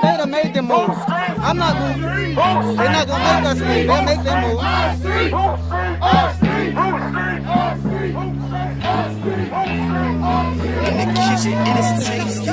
They done made them move. I'm not moving. They're not gonna make us move. They'll make them move. In the kitchen, and it's tasty.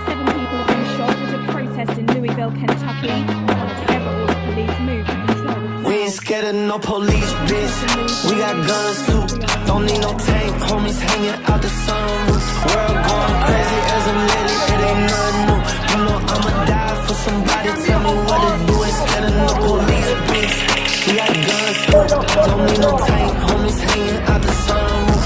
7 people have been shot at a protest in Louisville, Kentucky. One of several police moved to control the crowd. We ain't scared of no police, bitch. We got guns too. Don't need no tank, homies hanging out the sunroof. World going crazy as a lily, it ain't nothing new. You know I'ma die for somebody, tell me what to do. Ain't scared of no police, bitch. We got guns too. Don't need no tank, homies hanging out the sunroof.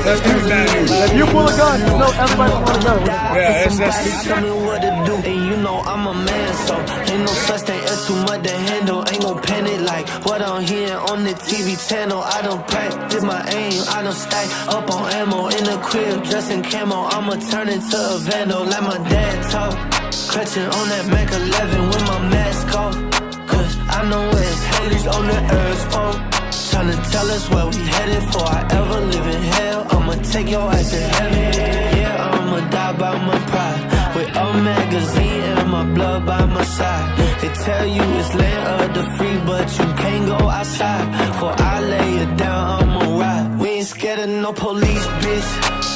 Let's do that. If you pull a gun, you know everybody want to go. Yeah, it's Tell me what to do, and you know I'm a man, so ain't no such thing as too much to handle. Ain't gon' panic like what I'm hearing on the TV channel. I don't practice my aim, I don't stack up on ammo in the crib, dressed in camo. I'ma turn into a vandal, like my dad talk. Clutching on that Mac 11 with my mask off, cause I know it's haters on the earth, folk. Tryna tell us where we headed for I ever live in hell. I'ma take your ass to heaven. Yeah, I'ma die by my pride, with a magazine and my blood by my side. They tell you it's land of the free, but you can't go outside. For I lay it down, I'ma ride. We ain't scared of no police, bitch.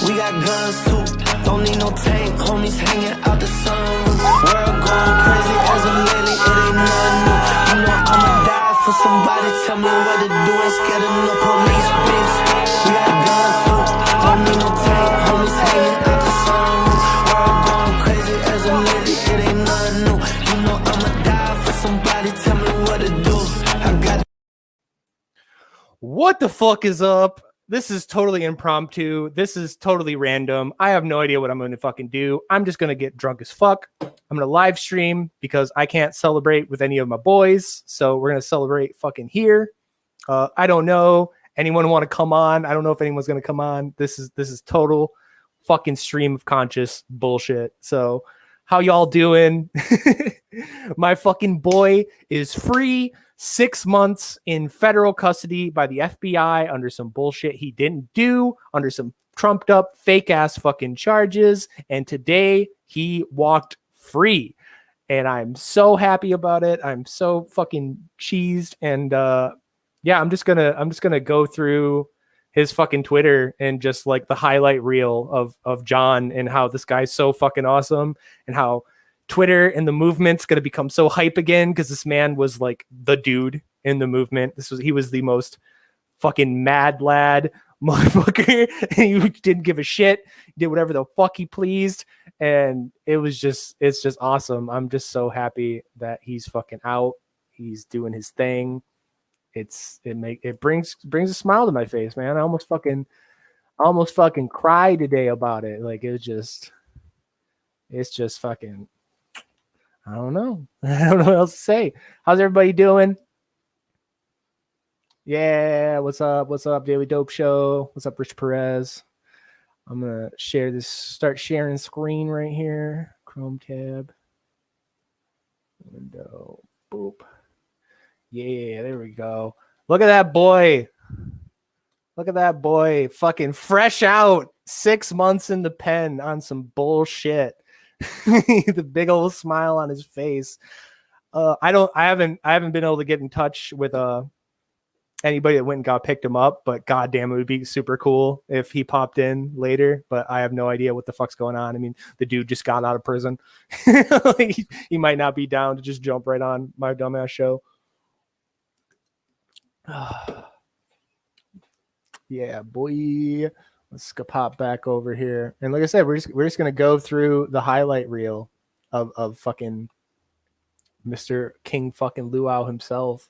We got guns too. Don't need no tank, homies hanging out the sunroof. World going crazy as a lily, it ain't nothing new. You know I'ma die for somebody, tell me what to do. Ain't scared of no police, bitch. We got guns too. Don't need no tank, homies hanging out the sunroof. World going crazy as a lily, it ain't nothing new. You know I'ma die for somebody, tell me what to do. I got. What the fuck is up? This is totally impromptu. This is totally random. I have no idea what I'm going to fucking do. I'm just going to get drunk as fuck. I'm going to live stream because I can't celebrate with any of my boys. So we're going to celebrate fucking here. I don't know. Anyone want to come on? I don't know if anyone's going to come on. This is total fucking stream of conscious bullshit. So how y'all doing? My fucking boy is free. 6 months in federal custody by the FBI under some bullshit he didn't do, under some trumped up fake ass fucking charges. And today he walked free. And I'm so happy about it. I'm so fucking cheesed. And yeah, I'm just gonna go through his fucking Twitter and just like the highlight reel of John and how this guy's so fucking awesome and how Twitter and the movement's going to become so hype again because this man was like the dude in the movement. He was the most fucking mad lad motherfucker. He didn't give a shit. He did whatever the fuck he pleased. And it's just awesome. I'm just so happy that he's fucking out. He's doing his thing. It brings a smile to my face, man. I almost fucking cried today about it. Like it's just fucking, I don't know. I don't know what else to say. How's everybody doing? Yeah, what's up? What's up, Daily Dope Show? What's up, Rich Perez? I'm going to share this, start sharing screen right here. Chrome tab. Window. Boop. Yeah, there we go. Look at that boy. Look at that boy. Fucking fresh out. 6 months in the pen on some bullshit. The big old smile on his face. I haven't been able to get in touch with anybody that went and picked him up, but goddamn, it would be super cool if he popped in later. But I have no idea what the fuck's going on. I mean, the dude just got out of prison. He might not be down to just jump right on my dumbass show. Yeah, boy. Let's go pop back over here. And like I said, we're just gonna go through the highlight reel of fucking Mr. King fucking Luau himself.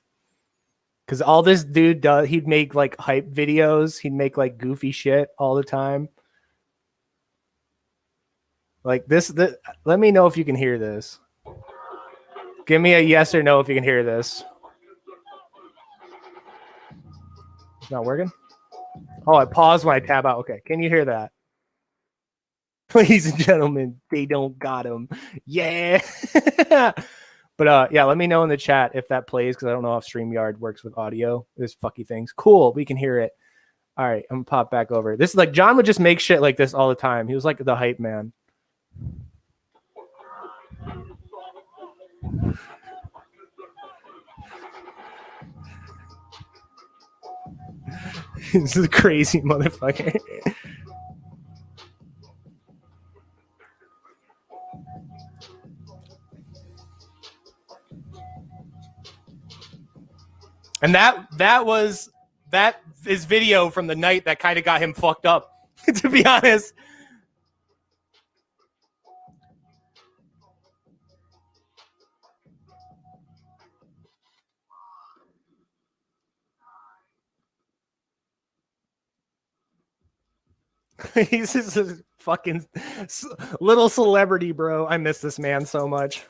Cause all this dude does, he'd make like hype videos, he'd make like goofy shit all the time. Like this, let me know if you can hear this. Give me a yes or no if you can hear this. It's not working? Oh, I paused when I tab out. Okay, can you hear that? Ladies and gentlemen, they don't got him. Yeah. But yeah, let me know in the chat if that plays, because I don't know if StreamYard works with audio. There's fucky things. Cool, we can hear it. All right, I'm gonna pop back over. This is like John would just make shit like this all the time. He was like the hype man. This is a crazy motherfucker. And that is video from the night that kind of got him fucked up, to be honest. He's just a fucking little celebrity, bro. I miss this man so much.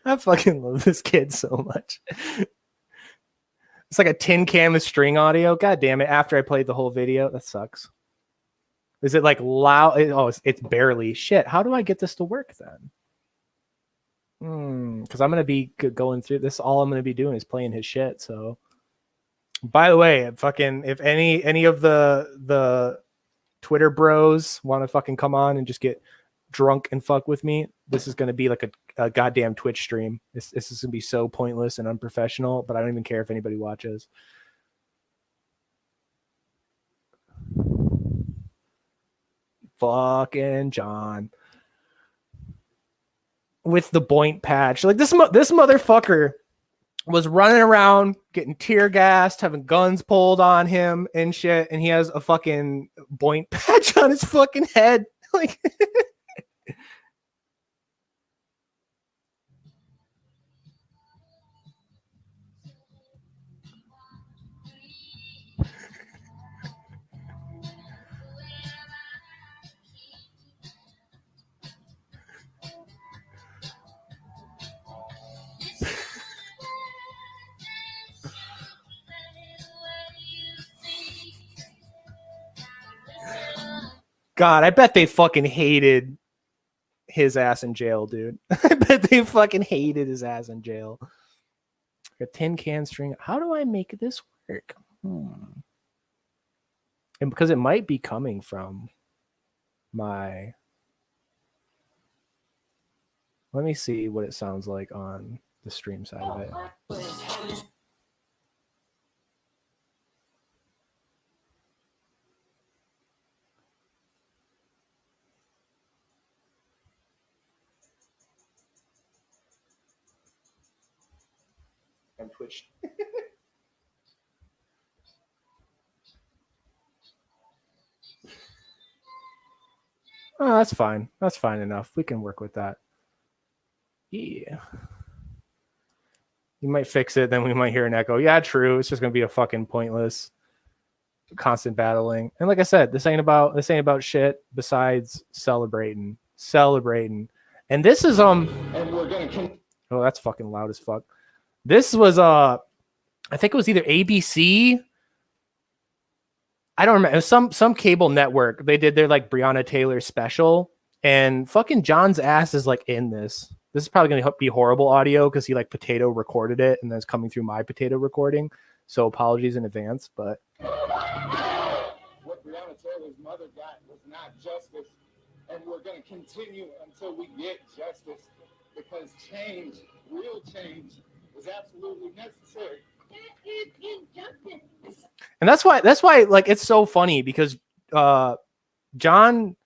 I fucking love this kid so much. It's like a tin can with string audio. God damn it. After I played the whole video, that sucks. Is it like loud? Oh, it's barely. Shit. How do I get this to work then? Because I'm going to be going through this. All I'm going to be doing is playing his shit. So, by the way, fucking, if any of the Twitter bros want to fucking come on and just get drunk and fuck with me, this is going to be like a goddamn Twitch stream. This is going to be so pointless and unprofessional, but I don't even care if anybody watches. Fucking John with the boink patch. Like this motherfucker was running around getting tear gassed, having guns pulled on him and shit, and he has a fucking boink patch on his fucking head. Like God, I bet they fucking hated his ass in jail, dude. I bet they fucking hated his ass in jail. A tin can string. How do I make this work? And because it might be coming from my... Let me see what it sounds like on the stream side of it. On Twitch. Oh, that's fine. That's fine enough. We can work with that. Yeah. You might fix it, then we might hear an echo. Yeah, true. It's just gonna be a fucking pointless constant battling. And like I said, this ain't about shit besides celebrating. And this is and we're gonna oh, that's fucking loud as fuck. This was I think it was either ABC. I don't remember. It was some cable network. They did their like Breonna Taylor special, and fucking John's ass is like in this. This is probably gonna be horrible audio because he like potato recorded it and then it's coming through my potato recording. So apologies in advance, but what Breonna Taylor's mother got was not justice, and we're gonna continue until we get justice because change, real change, is absolutely necessary. It is injustice. And that's why like it's so funny because John,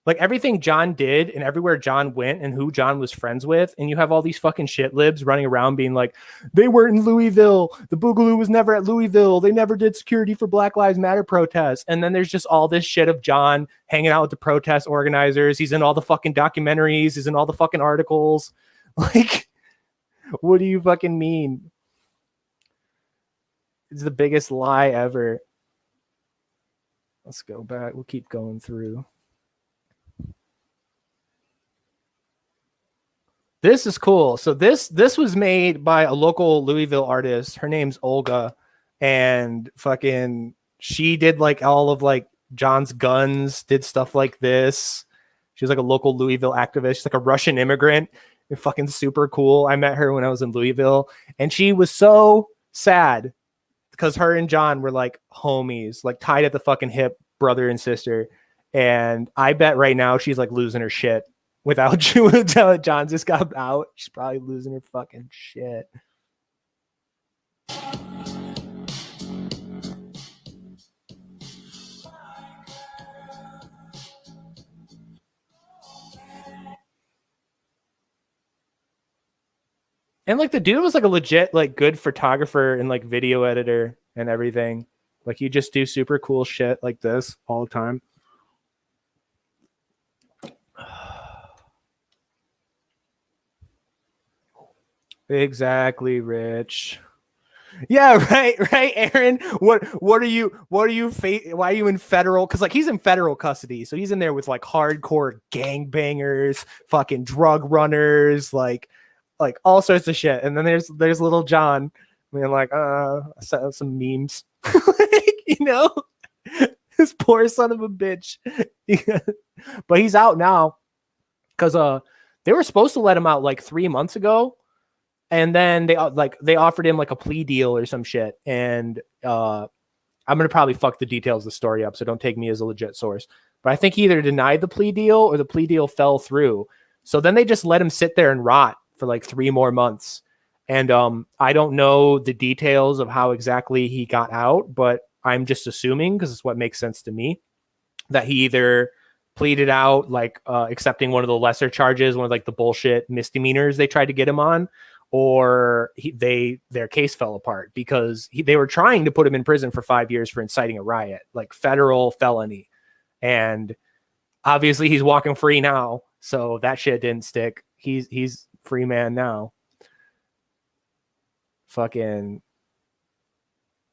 like everything John did and everywhere John went and who John was friends with, and you have all these fucking shit libs running around being like, they were in Louisville, the Boogaloo was never at Louisville, they never did security for Black Lives Matter protests. And then there's just all this shit of John hanging out with the protest organizers. He's in all the fucking documentaries, he's in all the fucking articles. Like, what do you fucking mean? It's the biggest lie ever. Let's go back. We'll keep going through. This is cool. So this was made by a local Louisville artist. Her name's Olga, and fucking she did like all of like John's guns, did stuff like this. She was like a local Louisville activist. She's like a Russian immigrant. You're fucking super cool. I met her when I was in Louisville, and she was so sad because her and John were like homies, like tied at the fucking hip, brother and sister. And I bet right now she's like losing her shit without John just got out. She's probably losing her fucking shit. And like the dude was like a legit, like good photographer and like video editor and everything. Like you just do super cool shit like this all the time. Exactly, Rich. Yeah, right, Aaron. What are you why are you in federal? Because like he's in federal custody, so he's in there with like hardcore gangbangers, fucking drug runners, like all sorts of shit. And then there's little John being like, set up some memes. Like, you know, this poor son of a bitch. But he's out now because they were supposed to let him out like 3 months ago. And then they offered him like a plea deal or some shit. And I'm gonna probably fuck the details of the story up, so don't take me as a legit source. But I think he either denied the plea deal or the plea deal fell through. So then they just let him sit there and rot for like 3 more months. And I don't know the details of how exactly he got out, but I'm just assuming, because it's what makes sense to me, that he either pleaded out, like accepting one of the lesser charges, one of like the bullshit misdemeanors they tried to get him on, or their case fell apart because they were trying to put him in prison for 5 years for inciting a riot, like federal felony. And obviously he's walking free now, so that shit didn't stick. He's free man now. Fucking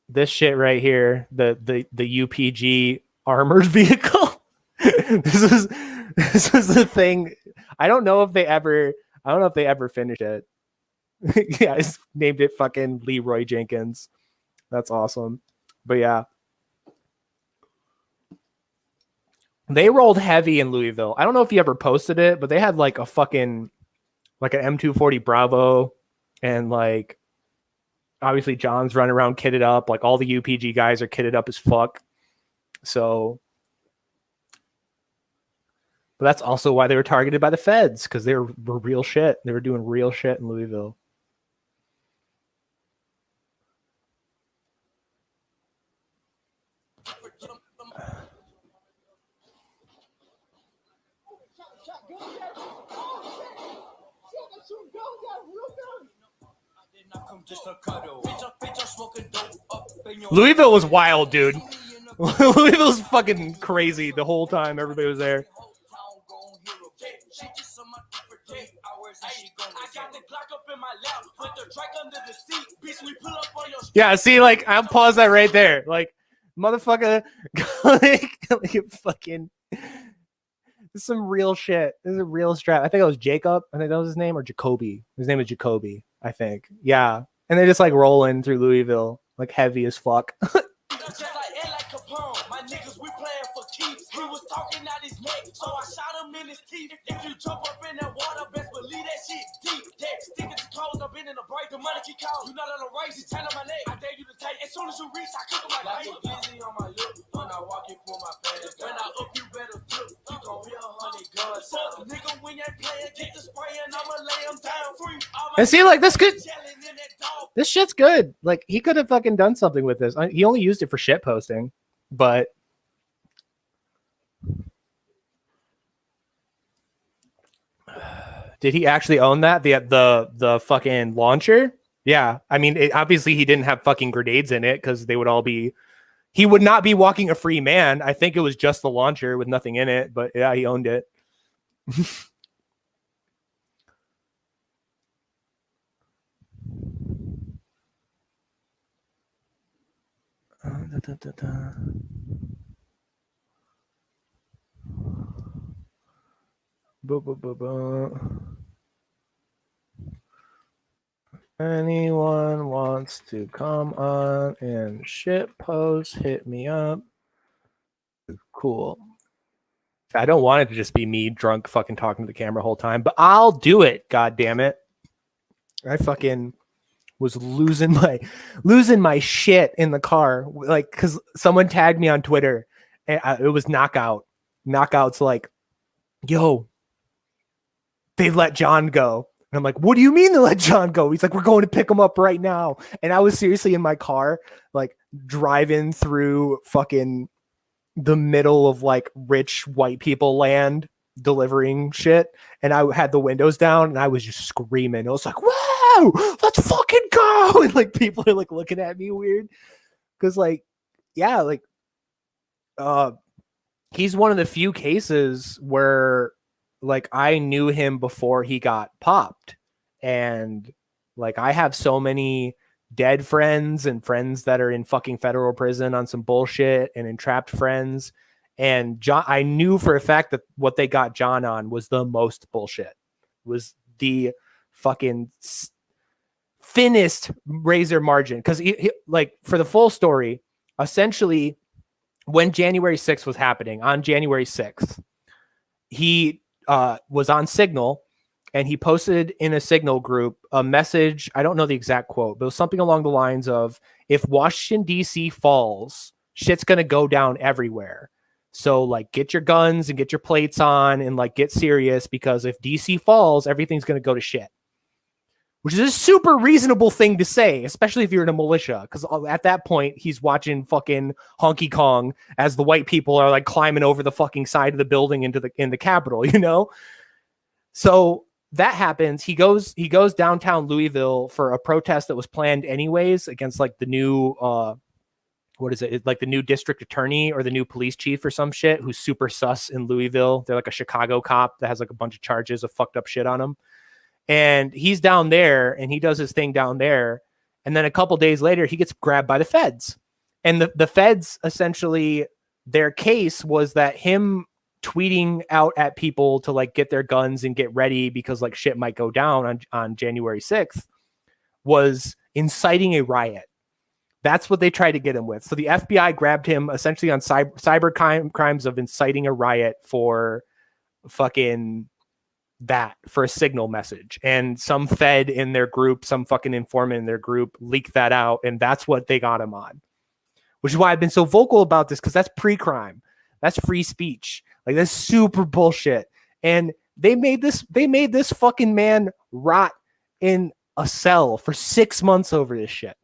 this shit right here, the UPG armored vehicle. This was the thing. I don't know if they ever finished it. Yeah, I named it fucking Leroy Jenkins. That's awesome. But yeah, they rolled heavy in Louisville. I don't know if you ever posted it, but they had like a fucking like an M240 Bravo, and like obviously John's running around kitted up. Like all the UPG guys are kitted up as fuck. So, but that's also why they were targeted by the feds, because they were real shit. They were doing real shit in Louisville. Louisville was wild, dude. Louisville's fucking crazy the whole time everybody was there. Yeah, see, like, I'll pause that right there. Like, motherfucker, like fucking, this is some real shit. This is a real strap. I think it was Jacob. I think that was his name, or Jacoby. His name is Jacoby, I think. Yeah. And they're just like rolling through Louisville, like heavy as fuck. My niggas, we playing for keeps. He was talking out his neck, so I shot him in his teeth. If you jump up in that water, best believe that shit deep. Yeah, sticking to clothes, I've been in the break. The money keep calling. You not on the race, it's 10 on my leg. I dare you to take. As soon as you reach, I cook him like a glizzy on my lip. When I walk, you pull my pants. When I up, you better flip. You gon' be 100 guns. Fuck, nigga, when you playing, get the spray and I'ma lay him down free. And see, like, this could. This shit's good. Like, he could have fucking done something with this. He only used it for shit posting, but did he actually own that? The fucking launcher? Yeah. I mean, obviously he didn't have fucking grenades in it because they would all be. He would not be walking a free man. I think it was just the launcher with nothing in it, but yeah, he owned it. Anyone wants to come on and shit post, hit me up. Cool. I don't want it to just be me drunk fucking talking to the camera the whole time, but I'll do it. God damn it. I fucking was losing my shit in the car. Like, cause someone tagged me on Twitter and it was Knockout. Knockout's like, yo, they let John go. And I'm like, what do you mean they let John go? He's like, we're going to pick him up right now. And I was seriously in my car, like driving through fucking the middle of like rich white people land delivering shit. And I had the windows down and I was just screaming. I was like, wow, let's fucking go. And like people are like looking at me weird. Cause like, yeah, like, he's one of the few cases where like I knew him before he got popped. And like I have so many dead friends and friends that are in fucking federal prison on some bullshit and entrapped friends. And John, I knew for a fact that what they got John on was the most bullshit, was the fucking thinnest razor margin. Because he, like for the full story, essentially when January 6th was happening, on January 6th, he was on Signal and he posted in a Signal group a message. I don't know the exact quote, but it was something along the lines of, if Washington, D.C. falls, shit's going to go down everywhere. So like get your guns and get your plates on and like get serious, because if DC falls, everything's going to go to shit. Which is a super reasonable thing to say, especially if you're in a militia. Because at that point, he's watching fucking Honky Kong as the white people are like climbing over the fucking side of the building in the Capitol, you know? So that happens. He goes downtown Louisville for a protest that was planned anyways against like the new, what is it? It's like the new district attorney or the new police chief or some shit who's super sus in Louisville. They're like a Chicago cop that has like a bunch of charges of fucked up shit on him. And he's down there and he does his thing down there. And then a couple days later, he gets grabbed by the feds. And the feds, essentially, their case was that him tweeting out at people to like get their guns and get ready because like shit might go down on January 6th was inciting a riot. That's what they tried to get him with. So the FBI grabbed him essentially on cyber crimes of inciting a riot for fucking that, for a Signal message. And some fed in their group, some fucking informant in their group leaked that out. And that's what they got him on, which is why I've been so vocal about this, because that's pre-crime. That's free speech. Like, that's super bullshit. And they made this fucking man rot in a cell for 6 months over this shit.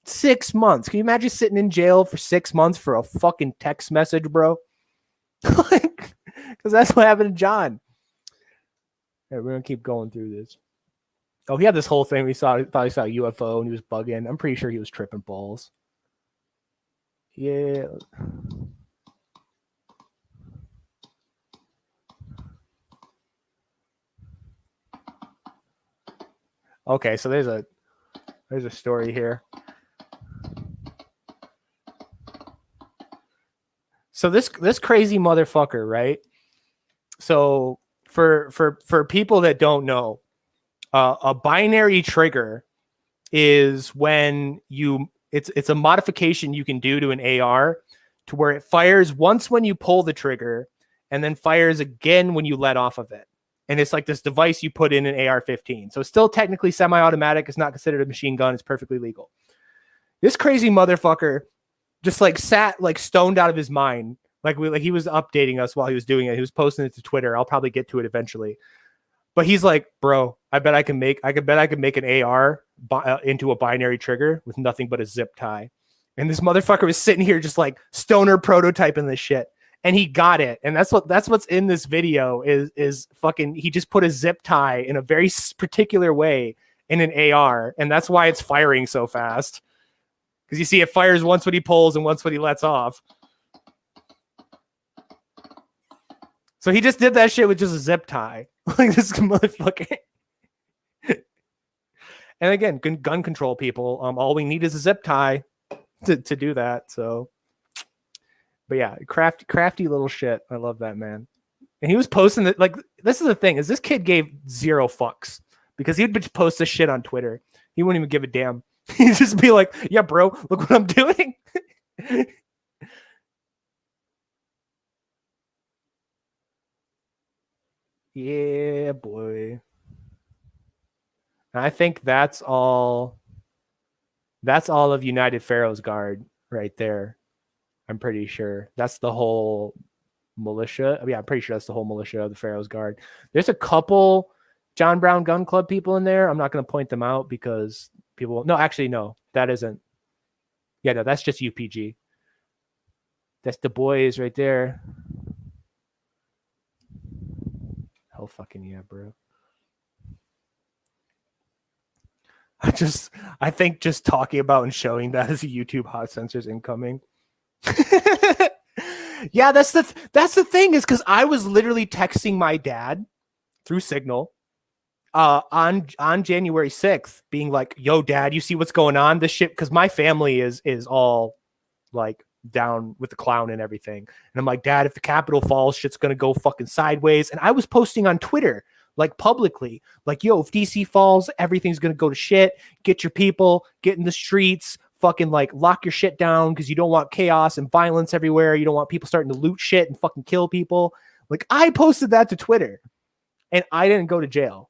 6 months. Can you imagine sitting in jail for 6 months for a fucking text message, bro? Like, because that's what happened to John. Yeah, we're gonna keep going through this. Oh, he had this whole thing. Thought he saw a UFO and he was bugging. I'm pretty sure he was tripping balls. Yeah. Okay, so there's a story here. So this crazy motherfucker, right? So for people that don't know, a binary trigger is when it's a modification you can do to an AR to where it fires once when you pull the trigger and then fires again when you let off of it. And it's like this device you put in an AR-15. So it's still technically semi-automatic. It's not considered a machine gun. It's perfectly legal. This crazy motherfucker just like sat like stoned out of his mind. Like he was updating us while he was doing it. He was posting it to Twitter. I'll probably get to it eventually. But he's like, bro, I bet I can make an AR into a binary trigger with nothing but a zip tie. And this motherfucker was sitting here just like stoner prototyping this shit. And he got it. And that's what's in this video is fucking, he just put a zip tie in a very particular way in an AR. And that's why it's firing so fast. Because you see it fires once when he pulls and once when he lets off. So he just did that shit with just a zip tie. Like this motherfucker. And again, gun control people. All we need is a zip tie to do that. So, but yeah, crafty little shit. I love that, man. And he was posting that. Like, this is the thing: is this kid gave zero fucks because he'd post this shit on Twitter. He wouldn't even give a damn. He'd just be like, yeah, bro, look what I'm doing. Yeah, boy. And I think that's all of United Pharaoh's Guard right there. I'm pretty sure. That's the whole militia. Yeah, I'm pretty sure that's the whole militia of the Pharaoh's Guard. There's a couple John Brown Gun Club people in there. I'm not going to point them out because people... No, actually, no. That isn't... Yeah, no, that's just UPG. That's the boys right there. Hell fucking yeah, bro. I think just talking about and showing that as a YouTube hot censors incoming. Yeah, that's the thing is because I was literally texting my dad through Signal on January 6th, being like, yo, dad, you see what's going on? This shit, because my family is all like down with the clown and everything. And I'm like, dad, if the Capitol falls, shit's gonna go fucking sideways. And I was posting on Twitter, like publicly, like, yo, if DC falls, everything's gonna go to shit. Get your people, get in the streets, fucking like lock your shit down because you don't want chaos and violence everywhere. You don't want people starting to loot shit and fucking kill people. Like, I posted that to Twitter and I didn't go to jail.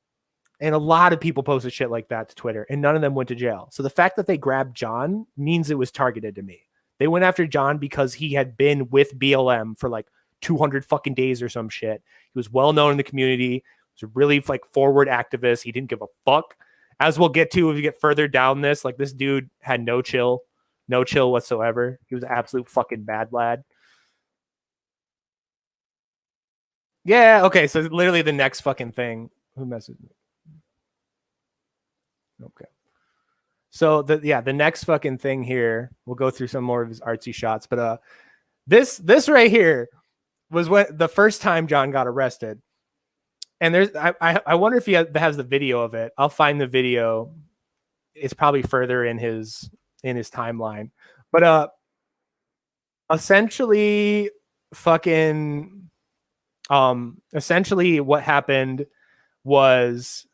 And a lot of people posted shit like that to Twitter and none of them went to jail. So the fact that they grabbed John means it was targeted to me. They went after John because he had been with BLM for like 200 fucking days or some shit. He was well known in the community. He was a really like forward activist. He didn't give a fuck. As we'll get to if you get further down this, like this dude had no chill whatsoever. He was an absolute fucking bad lad. Yeah, okay, so literally the next fucking thing. Who messaged me? Okay. So the next fucking thing here, we'll go through some more of his artsy shots, but this right here was when the first time John got arrested. And there's I wonder if he has the video of it. I'll find the video. It's probably further in his timeline. But essentially fucking essentially what happened was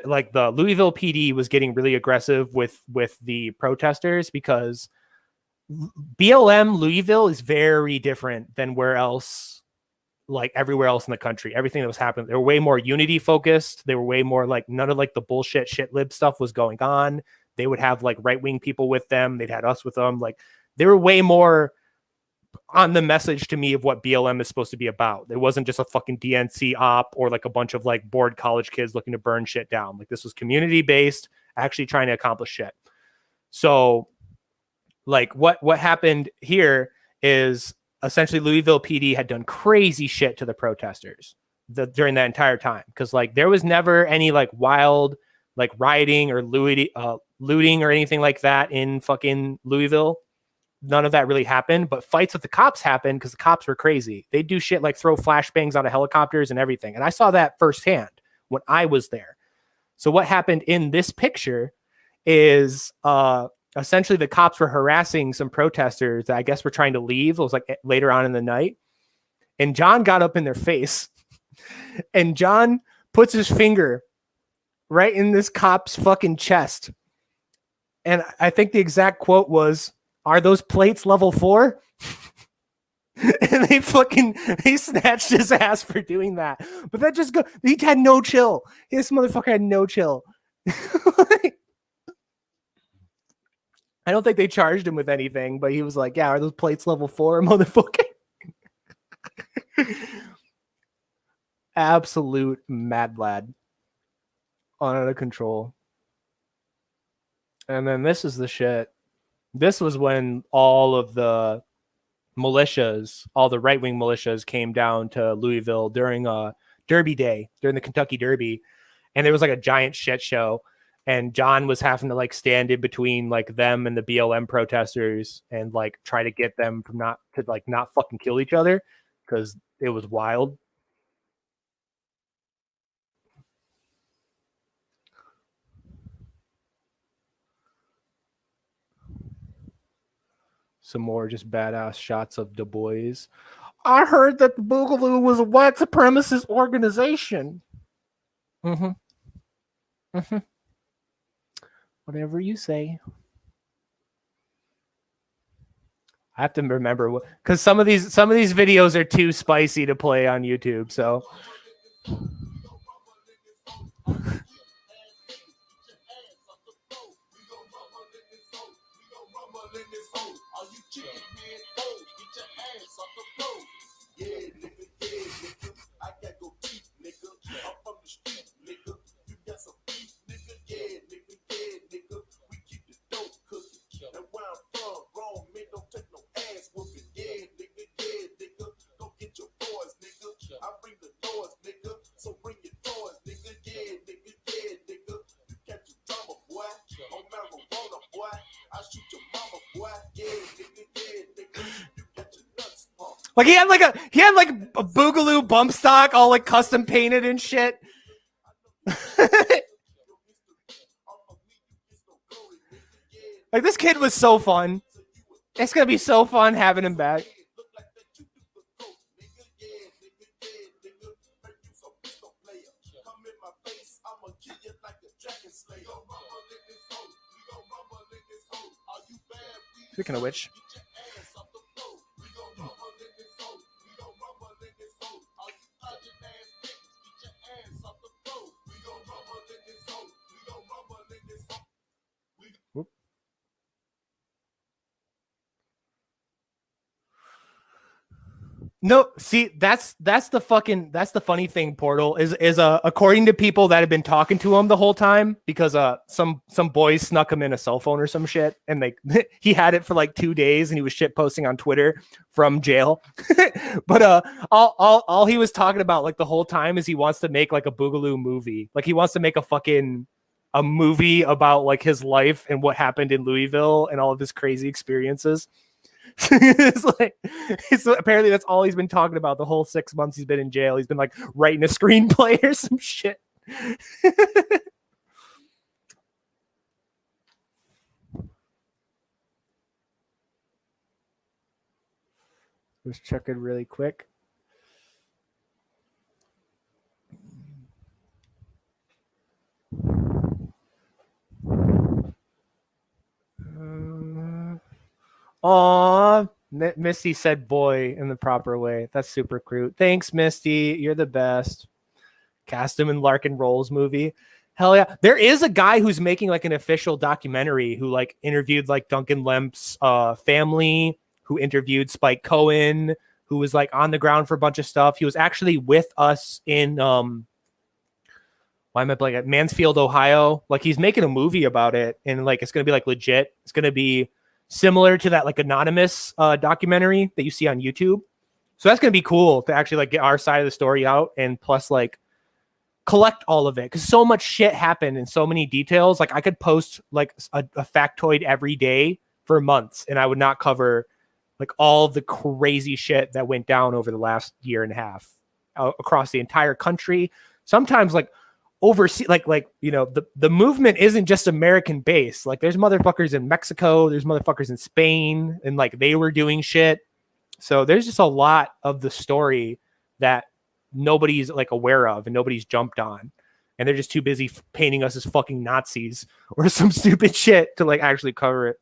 like the Louisville PD was getting really aggressive with the protesters because BLM Louisville is very different than where else, like everywhere else in the country. Everything that was happening, they were way more unity focused. They were way more like none of like the bullshit shit lib stuff was going on. They would have like right-wing people with them. They'd had us with them. Like they were way more on the message to me of what BLM is supposed to be about. It wasn't just a fucking DNC op or like a bunch of like bored college kids looking to burn shit down. Like this was community based, actually trying to accomplish shit. So like what happened here is essentially Louisville PD had done crazy shit to the protesters during that entire time. Cause like there was never any like wild, like rioting or looting or anything like that in fucking Louisville. None of that really happened, but fights with the cops happened because the cops were crazy. They do shit like throw flashbangs out of helicopters and everything. And I saw that firsthand when I was there. So what happened in this picture is essentially the cops were harassing some protesters that I guess were trying to leave. It was like later on in the night. And John got up in their face and John puts his finger right in this cop's fucking chest. And I think the exact quote was, "Are those plates level 4?" And they snatched his ass for doing that. But that just he had no chill. This motherfucker had no chill. I don't think they charged him with anything, but he was like, yeah, are those plates level 4, motherfucker? Absolute mad lad. Out of control. And then this is the shit. This was when all of the militias, all the right-wing militias came down to Louisville during Derby Day, during the Kentucky Derby. And there was like a giant shit show. And John was having to like stand in between like them and the BLM protesters and like try to get them from not fucking kill each other because it was wild. Some more just badass shots of Du Bois. I heard that the Boogaloo was a white supremacist organization. Whatever you say. I have to remember what, because some of these videos are too spicy to play on YouTube. So like he had like a Boogaloo bump stock all like custom painted and shit. Like this kid was so fun. It's gonna be so fun having him back. Speaking of which, no, see, that's the funny thing, Portal, is according to people that have been talking to him the whole time, because some boys snuck him in a cell phone or some shit, and he had it for like 2 days and he was shit posting on Twitter from jail. But all he was talking about like the whole time is he wants to make like a Boogaloo movie. Like he wants to make a movie about like his life and what happened in Louisville and all of his crazy experiences. It's apparently that's all he's been talking about the whole 6 months he's been in jail. He's been like writing a screenplay or some shit. Let's check it really quick. Aw, Misty said boy in the proper way. That's super cute. Thanks, Misty. You're the best. Cast him in Larkin Rolls movie. Hell yeah. There is a guy who's making like an official documentary who like interviewed like Duncan Lemp's family, who interviewed Spike Cohen, who was like on the ground for a bunch of stuff. He was actually with us in why am I blanking? At Mansfield, Ohio. Like he's making a movie about it, and like it's gonna be like legit. It's gonna be similar to that like anonymous documentary that you see on YouTube. So that's going to be cool to actually like get our side of the story out, and plus like collect all of it, because so much shit happened and so many details. Like I could post like a factoid every day for months and I would not cover like all the crazy shit that went down over the last year and a half across the entire country. Sometimes like overseas, like you know, the movement isn't just American based. Like there's motherfuckers in Mexico, there's motherfuckers in Spain, and like they were doing shit. So there's just a lot of the story that nobody's like aware of and nobody's jumped on, and they're just too busy painting us as fucking Nazis or some stupid shit to like actually cover it.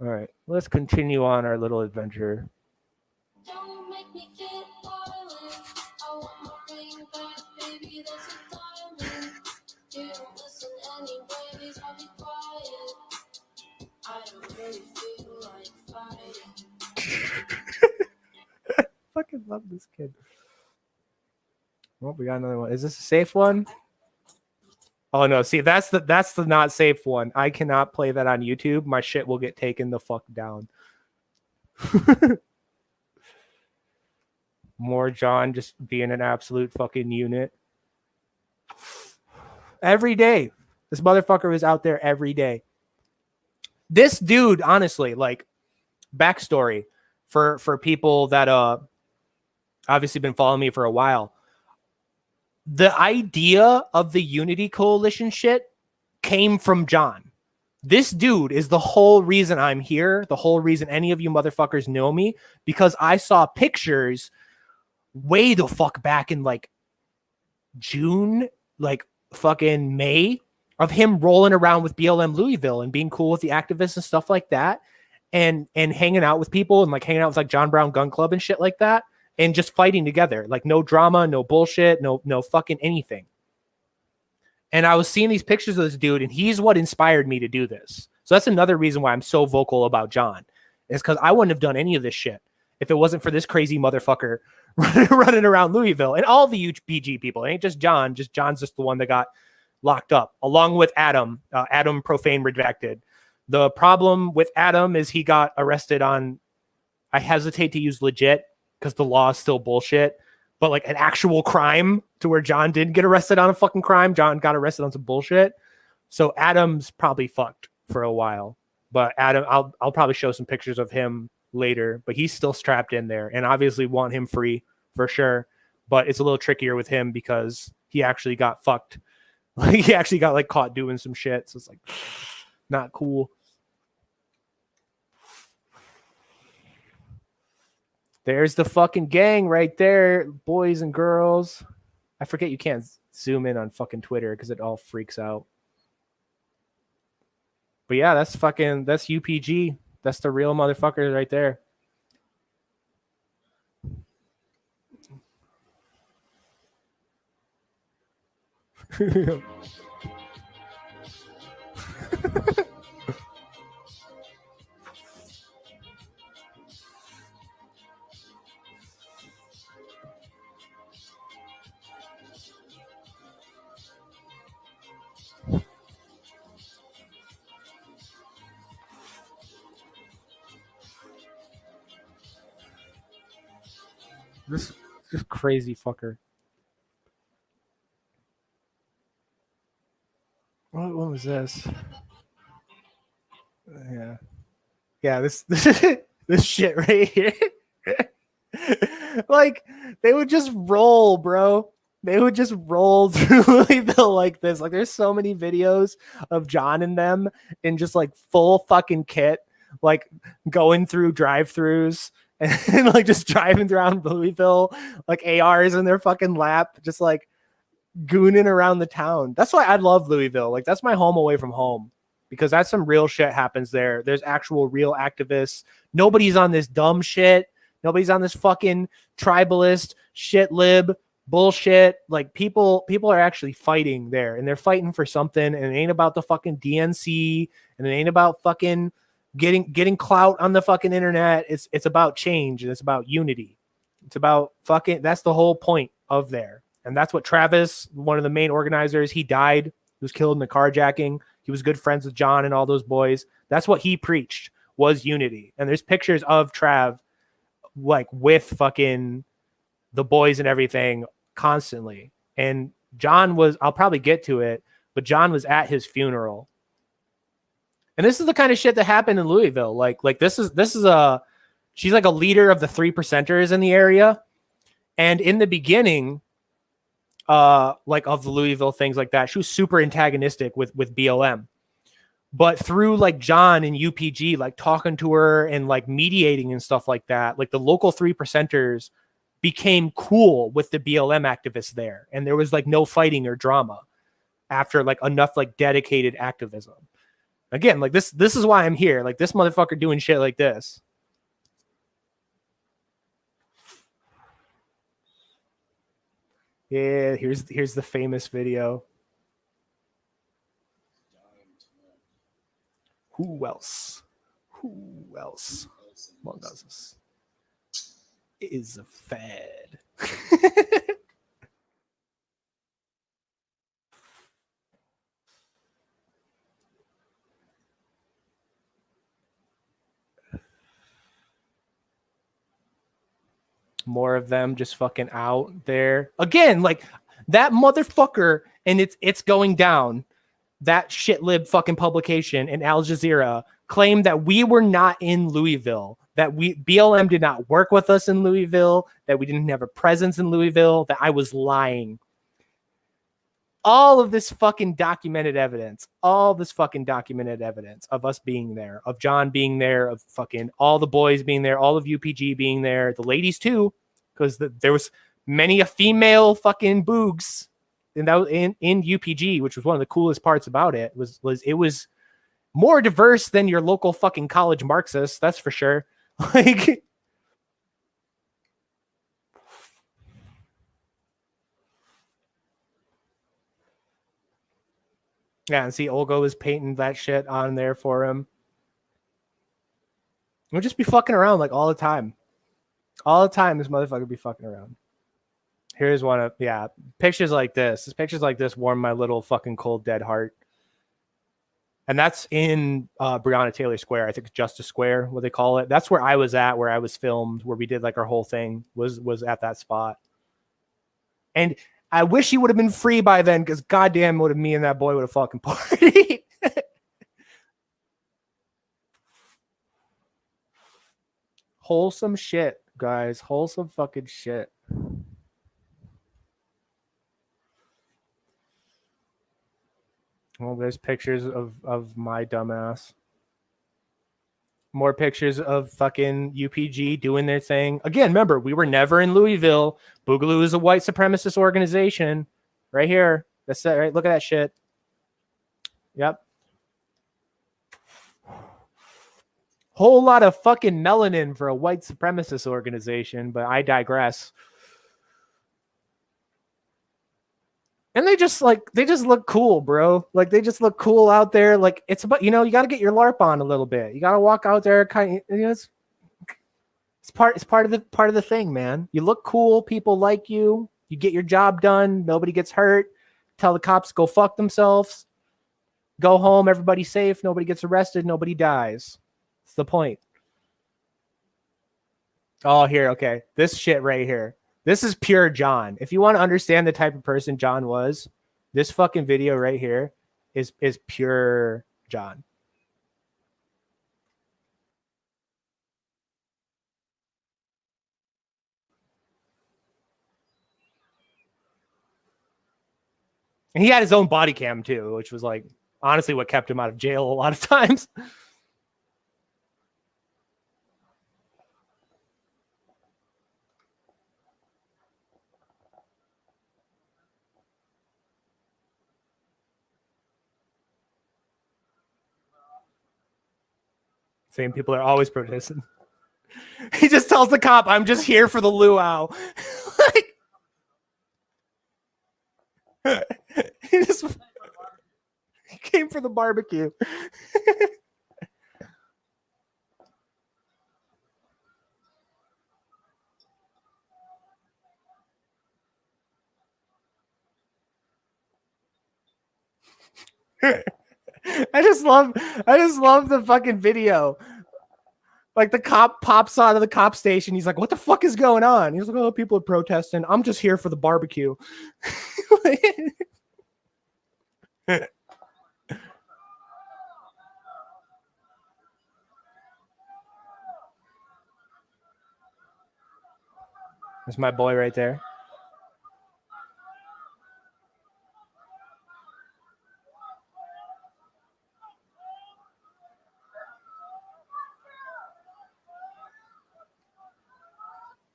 All right, let's continue on our little adventure. Don't make me get violent. I want my ring back, baby, that's a diamond. You don't listen anyways, I'll be quiet. I don't really feel like fighting. Fucking love this kid. Oh, we got another one. Is this a safe one? Oh no, see, that's the not safe one. I cannot play that on YouTube. My shit will get taken the fuck down. More John just being an absolute fucking unit. Every day. This motherfucker was out there every day. This dude, honestly, like, backstory for people that obviously been following me for a while. The idea of the Unity Coalition shit came from John. This dude is the whole reason I'm here, the whole reason any of you motherfuckers know me, because I saw pictures way the fuck back in like June, like fucking May of him rolling around with BLM Louisville and being cool with the activists and stuff like that, and hanging out with people and like hanging out with like John Brown Gun Club and shit like that, and just fighting together, like no drama, no bullshit, no fucking anything. And I was seeing these pictures of this dude, and he's what inspired me to do this. So that's another reason why I'm so vocal about John, is because I wouldn't have done any of this shit if it wasn't for this crazy motherfucker running around Louisville. And all the UPG people, it ain't just John. Just John's just the one that got locked up, along with Adam. Adam Profane Redacted. The problem with Adam is he got arrested on, I hesitate to use legit because the law is still bullshit, but like an actual crime to where John didn't get arrested on a fucking crime. John got arrested on some bullshit. So Adam's probably fucked for a while. But Adam, I'll probably show some pictures of him later, but he's still strapped in there, and obviously want him free for sure. But it's a little trickier with him because he actually got fucked. Like he actually got like caught doing some shit. So it's like not cool. There's the fucking gang right there, boys and girls. I forget you can't zoom in on fucking Twitter because it all freaks out. But yeah, that's UPG. That's the real motherfuckers right there. This crazy fucker. What was this? Yeah. This this shit right here. Like they would just roll, bro. They would just roll through Louisville like this. Like there's so many videos of John and them in just like full fucking kit, like going through drive-throughs and like just driving around Louisville, like ARs in their fucking lap, just like gooning around the town. That's why I love Louisville. Like that's my home away from home, because that's some real shit happens there. There's actual real activists. Nobody's on this dumb shit. Nobody's on this fucking tribalist shit lib bullshit. Like people are actually fighting there, and they're fighting for something, and it ain't about the fucking DNC, and it ain't about fucking getting clout on the fucking internet. It's about change, and it's about unity. It's about fucking, that's the whole point of there. And that's what Travis, one of the main organizers, he died. He was killed in the carjacking. He was good friends with John and all those boys. That's what he preached, was unity. And there's pictures of Trav like with fucking the boys and everything constantly. And John was, I'll probably get to it, but John was at his funeral. And this is the kind of shit that happened in Louisville. Like this is she's like a leader of the 3%ers in the area. And in the beginning, like of the Louisville things like that, she was super antagonistic with BLM. But through like John and UPG, like talking to her and like mediating and stuff like that, like the local 3%ers became cool with the BLM activists there. And there was like no fighting or drama after like enough like dedicated activism. Again, like this is why I'm here. Like this motherfucker doing shit like this. Yeah, here's the famous video. Who else? Who else among us is a fad? More of them just fucking out there again, like that motherfucker, and it's going down. That shit lib fucking publication in Al Jazeera claimed that we were not in Louisville, that BLM did not work with us in Louisville, that we didn't have a presence in Louisville, that I was lying. All of this fucking documented evidence, of us being there, of John being there, of fucking all the boys being there, all of UPG being there, the ladies too, because there was many a female fucking boogs and that was in UPG, which was one of the coolest parts about it, was it was more diverse than your local fucking college Marxist, that's for sure. Like, yeah, and see, Olga was painting that shit on there for him. We'll just be fucking around like all the time. All the time, this motherfucker be fucking around. Here's one of, yeah, pictures like this. Pictures like this warm my little fucking cold, dead heart. And that's in Breonna Taylor Square. I think it's Justice Square, what they call it. That's where I was at, where I was filmed, where we did like our whole thing was at that spot. And I wish he would have been free by then, because goddamn would have me and that boy would have fucking partied. Wholesome shit, guys. Wholesome fucking shit. Well, there's pictures of my dumbass. More pictures of fucking UPG doing their thing. Again, remember, we were never in Louisville. Boogaloo is a white supremacist organization. Right here. That's it, right? Look at that shit. Yep. Whole lot of fucking melanin for a white supremacist organization, but I digress. And they just look cool, bro. Like, they just look cool out there. Like, it's about, you got to get your LARP on a little bit. You got to walk out there kind of, it's part of the thing, man. You look cool, people like you. You get your job done, nobody gets hurt. Tell the cops go fuck themselves. Go home, everybody's safe, nobody gets arrested, nobody dies. That's the point. Oh, here, okay. This shit right here. This is pure John. If you want to understand the type of person John was, this fucking video right here is pure John. And he had his own body cam too, which was like honestly what kept him out of jail a lot of times. Same people are always protesting. He just tells the cop, I'm just here for the luau. He came for the barbecue. I just love the fucking video. Like, the cop pops out of the cop station. He's like, what the fuck is going on? He's like, oh, people are protesting. I'm just here for the barbecue. That's my boy right there.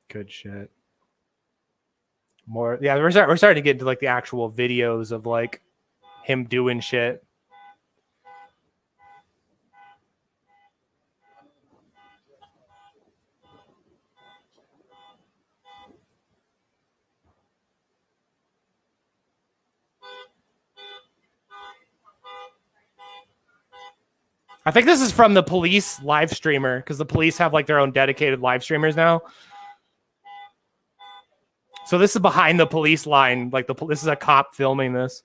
Good shit. More, yeah, we're starting to get into like the actual videos of like him doing shit. I think this is from the police live streamer, because the police have like their own dedicated live streamers now. So this is behind the police line. Like, this is a cop filming this.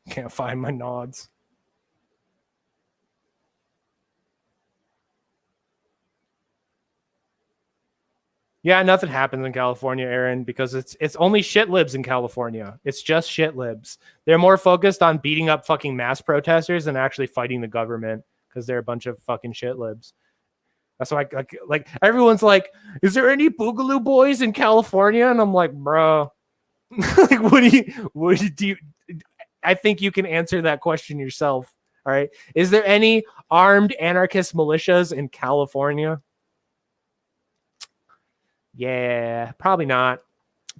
Can't find my nods. Yeah, nothing happens in California, Aaron, because it's only shit libs in California. It's just shit libs. They're more focused on beating up fucking mass protesters than actually fighting the government, because they're a bunch of fucking shit libs. That's why, like everyone's like, is there any Boogaloo boys in California? And I'm like, bro, like, what do you I think you can answer that question yourself. All right. Is there any armed anarchist militias in California? Yeah, probably not.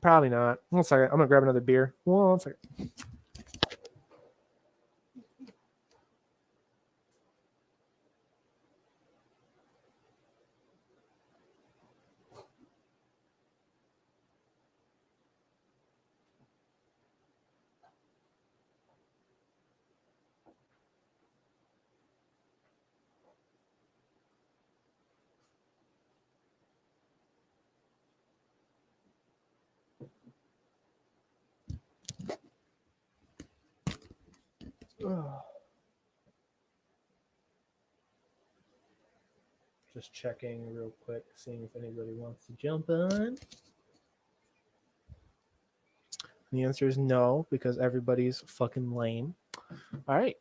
Probably not. One second. I'm gonna grab another beer. 1 second. Just checking real quick, seeing if anybody wants to jump on. The answer is no, because everybody's fucking lame. All right.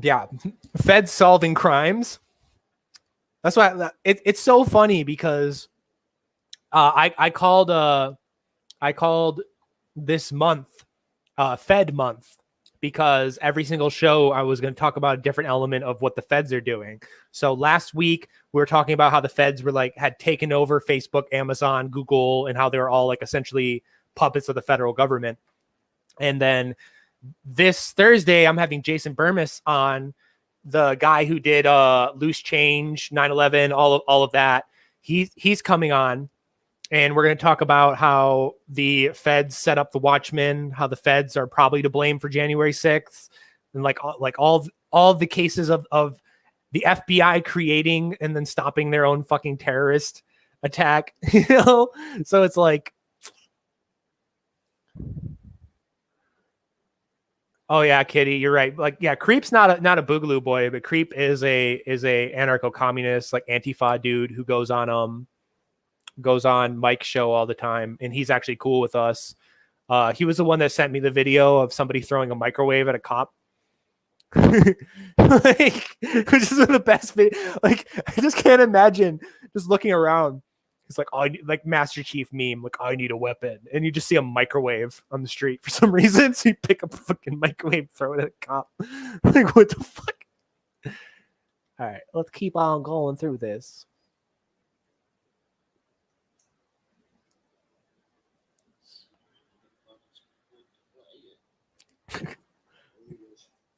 Yeah. Feds solving crimes. That's why it's so funny because I called this month Fed month because every single show I was going to talk about a different element of what the feds are doing. So last week we were talking about how the feds were like had taken over Facebook, Amazon, Google, and how they were all like essentially puppets of the federal government. And then this Thursday I'm having Jason Burmis on, the guy who did Loose Change, 9/11, all of that. He's coming on. And we're going to talk about how the feds set up the Watchmen, how the feds are probably to blame for January 6th, and like all the cases of the FBI creating and then stopping their own fucking terrorist attack. You know, so it's like, oh yeah, Kitty, you're right. Like, yeah, Creep's not a Boogaloo boy, but Creep is a anarcho-communist, like Antifa dude who goes on Mike's show all the time, and he's actually cool with us. He was the one that sent me the video of somebody throwing a microwave at a cop. Like, which is one of the best video. Like, I just can't imagine just looking around. It's like, oh, like Master Chief meme, like, I need a weapon. And you just see a microwave on the street for some reason. So you pick up a fucking microwave, throw it at a cop. Like, what the fuck? All right, let's keep on going through this.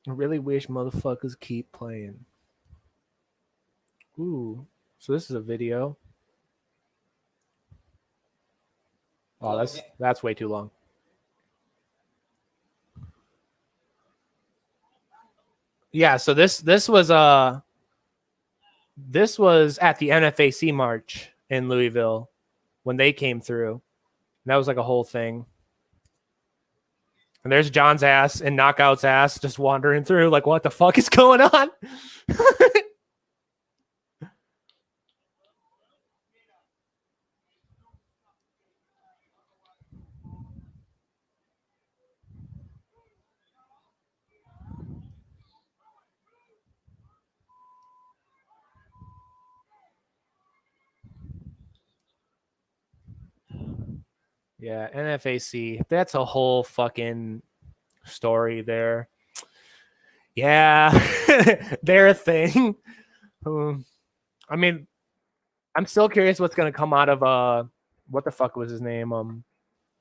I really wish motherfuckers keep playing. Ooh, so this is a video. Oh, that's way too long. Yeah, so this was at the NFAC march in Louisville when they came through. And that was like a whole thing. And there's John's ass and Knockout's ass just wandering through, like, what the fuck is going on? Yeah, NFAC. That's a whole fucking story there. Yeah, they're a thing. I mean, I'm still curious what's gonna come out of what the fuck was his name?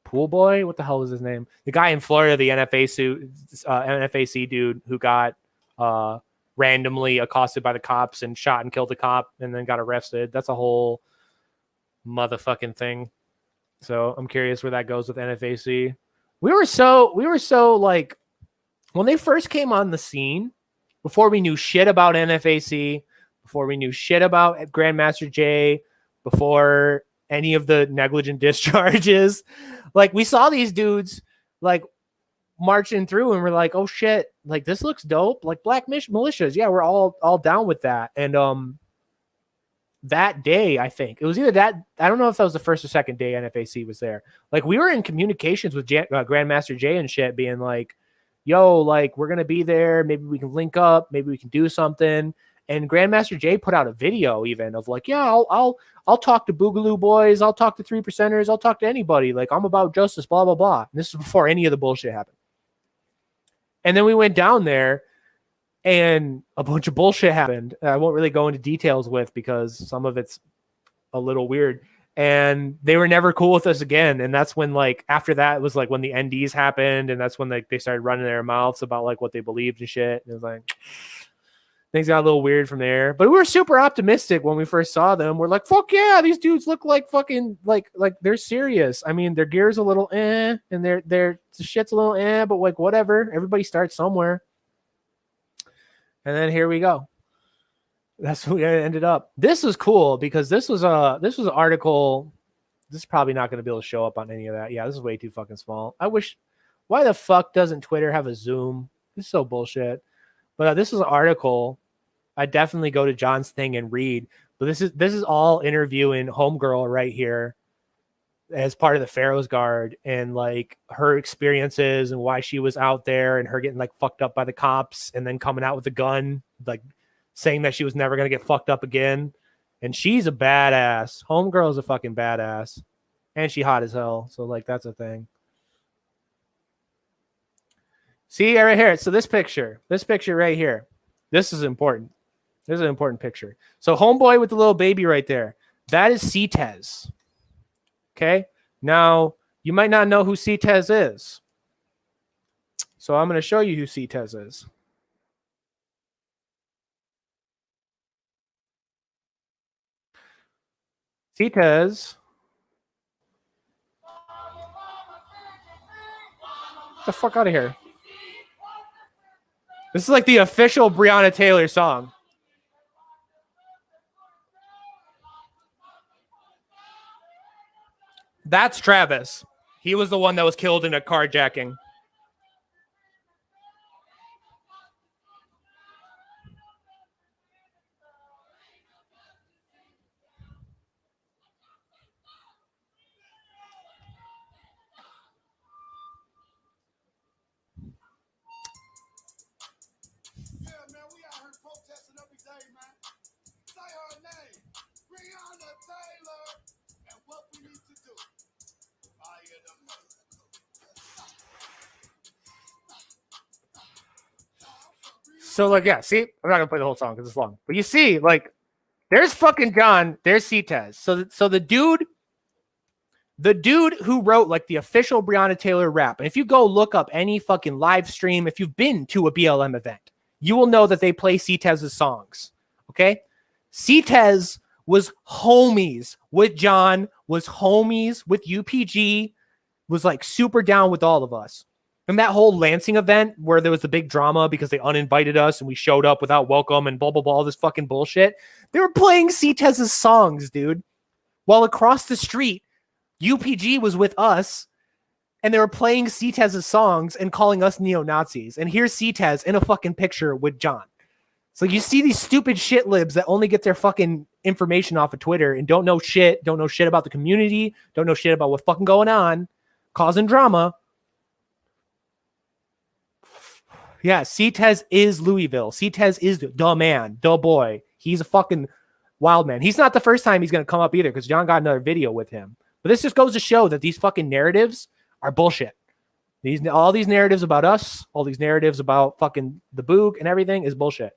Pool Boy? What the hell was his name? The guy in Florida, the NFAC dude who got randomly accosted by the cops and shot and killed a cop and then got arrested. That's a whole motherfucking thing. So I'm curious where that goes with NFAC. We were so like, when they first came on the scene, before we knew shit about NFAC, before we knew shit about Grandmaster Jay, before any of the negligent discharges, like, we saw these dudes like marching through and we're like, oh shit, like, this looks dope. Like, black militias. Yeah, we're all down with that. And that day, I think it was either that, I don't know if that was the first or second day NFAC was there. Like, we were in communications with Grandmaster Jay and shit, being like, yo, like, we're going to be there. Maybe we can link up. Maybe we can do something. And Grandmaster Jay put out a video even of like, yeah, I'll talk to Boogaloo Boys, I'll talk to 3%ers, I'll talk to anybody. Like, I'm about justice, blah, blah, blah. And this is before any of the bullshit happened. And then we went down there and a bunch of bullshit happened. I won't really go into details with because some of it's a little weird. And they were never cool with us again. And that's when, like, after that, it was like when the NDs happened. And that's when like they started running their mouths about like what they believed and shit. And it was like, things got a little weird from there. But we were super optimistic when we first saw them. We're like, fuck yeah, these dudes look like fucking like they're serious. I mean, their gear's a little and their shit's a little but like whatever. Everybody starts somewhere. And then here we go. That's what we ended up. This was cool because this was an article. This is probably not going to be able to show up on any of that. Yeah, this is way too fucking small. I wish. Why the fuck doesn't Twitter have a zoom? This is so bullshit. But this is an article. I definitely go to John's thing and read. But this is all interviewing Homegirl right here as part of the Pharaoh's Guard and like her experiences and why she was out there and her getting like fucked up by the cops and then coming out with a gun, like saying that she was never going to get fucked up again. And she's a badass. Homegirl's a fucking badass. And she hot as hell. So like, that's a thing. See right here. So this picture right here, this is important. This is an important picture. So homeboy with the little baby right there, that is CTEZ. Okay. Now you might not know who CTEZ is. So I'm going to show you who CTEZ is. CTEZ. Get the fuck out of here. This is like the official Breonna Taylor song. That's Travis. He was the one that was killed in a carjacking. So like, yeah, see, I'm not gonna play the whole song because it's long, but you see, like, there's fucking John, there's CTEZ. So the dude who wrote like the official Breonna Taylor rap, and if you go look up any fucking live stream, if you've been to a BLM event, you will know that they play CTEZ's songs. Okay, CTEZ was homies with John, was homies with UPG, was like super down with all of us. And that whole Lansing event where there was the big drama because they uninvited us and we showed up without welcome and blah, blah, blah, all this fucking bullshit. They were playing CTEZ's songs, dude. While across the street, UPG was with us and they were playing CTEZ's songs and calling us neo-Nazis. And here's CTEZ in a fucking picture with John. So you see these stupid shit libs that only get their fucking information off of Twitter and don't know shit about the community, don't know shit about what's fucking going on, causing drama. Yeah, CTEZ is Louisville. CTEZ is the man, the boy. He's a fucking wild man. He's not the first time he's going to come up either because John got another video with him. But this just goes to show that these fucking narratives are bullshit. All these narratives about us, all these narratives about fucking the Boog and everything is bullshit.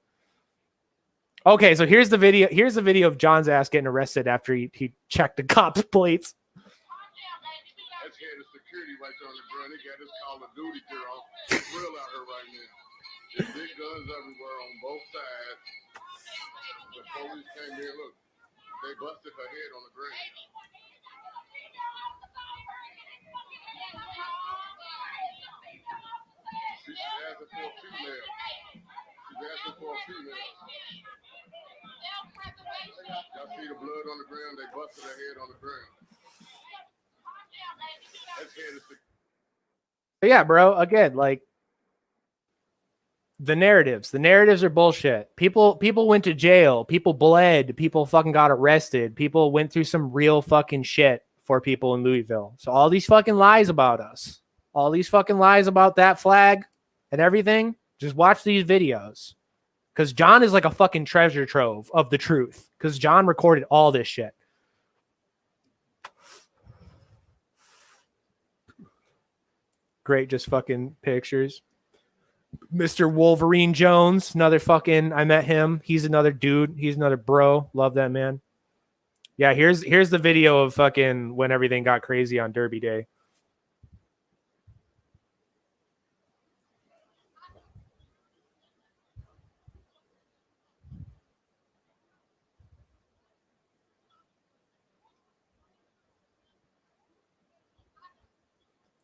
Okay, so here's the video. Here's the video of John's ass getting arrested after he checked the cops' plates. That's head of security right there on the ground. They got this Call of Duty girl. It's real out here right now. There's big guns everywhere on both sides. The police came here. Look, they busted her head on the ground. She's asking for a female. She's asking for a female. Y'all see the blood on the ground? They busted her head on the ground. That's head of security. Yeah, bro. Again, like the narratives are bullshit. People went to jail. People bled. People fucking got arrested. People went through some real fucking shit for people in Louisville. So all these fucking lies about us, all these fucking lies about that flag and everything, just watch these videos. Because John is like a fucking treasure trove of the truth. Because John recorded all this shit. Great, just fucking pictures. Mr. Wolverine Jones, another fucking, I met him. He's another dude. He's another bro. Love that man. Yeah, here's the video of fucking when everything got crazy on Derby Day.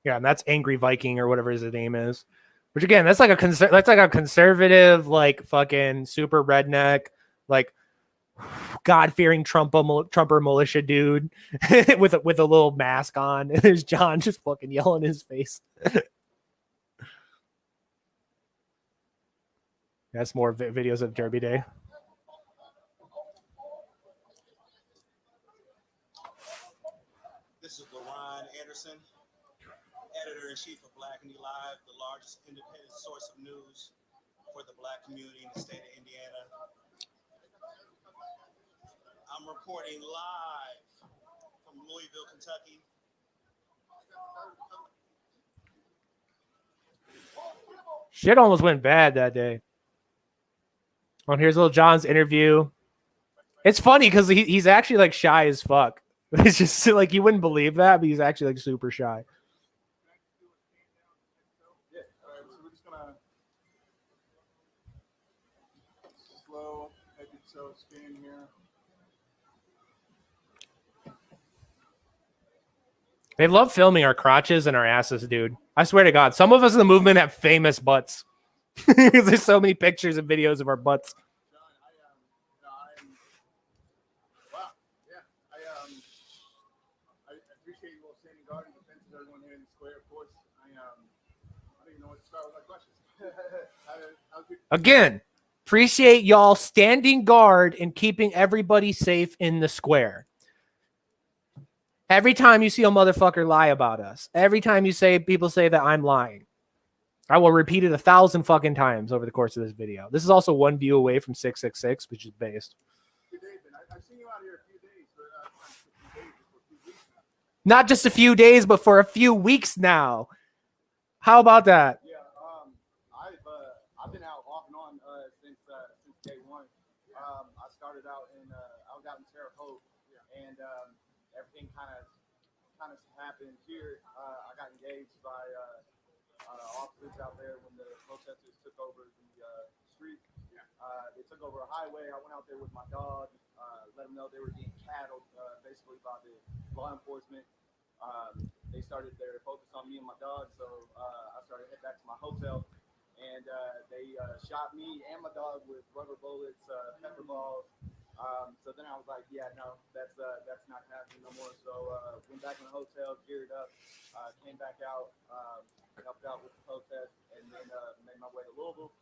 Yeah, and that's Angry Viking or whatever his name is. Which again, that's like a conservative, like fucking super redneck, like God-fearing Trumper militia dude with a little mask on. And there's John just fucking yelling in his face. That's more videos of Derby Day. This is Luau, editor-in-chief of Black and Live, the largest independent source of news for the Black community in the state of Indiana. I'm reporting live from Louisville, Kentucky. Shit almost went bad that day. Oh, here's little John's interview. It's funny because he's actually like shy as fuck. It's just like you wouldn't believe that, but he's actually like super shy. Yeah, all right, so we're just gonna slow head to toe scan here. They love filming our crotches and our asses, dude. I swear to God, some of us in the movement have famous butts. There's so many pictures and videos of our butts. John, I appreciate you all standing guard and defense of everyone here in the square. Of course, I don't even know what to start with my questions. Again, appreciate y'all standing guard and keeping everybody safe in the square. Every time you see a motherfucker lie about us, every time you say people say that I'm lying, I will repeat it 1,000 fucking times over the course of this video. This is also one view away from 666, which is based. I've seen you out here a few days, but not just a few days, but for a few weeks now. How about that? Yeah, I've been out off and on since day one. I started out I was out in Terre Haute, and everything kind of happened here. I got engaged by officers out there when the protesters took over the street. They took over a highway. I went out there with my dog, let them know they were being cattled basically by the law enforcement. They started their focus on me and my dog, so I started to head back to my hotel, and they shot me and my dog with rubber bullets, pepper balls. So then I was like, yeah, no, that's not happening no more. So went back in the hotel, geared up, came back out, helped out with the protest, and then made my way to Louisville.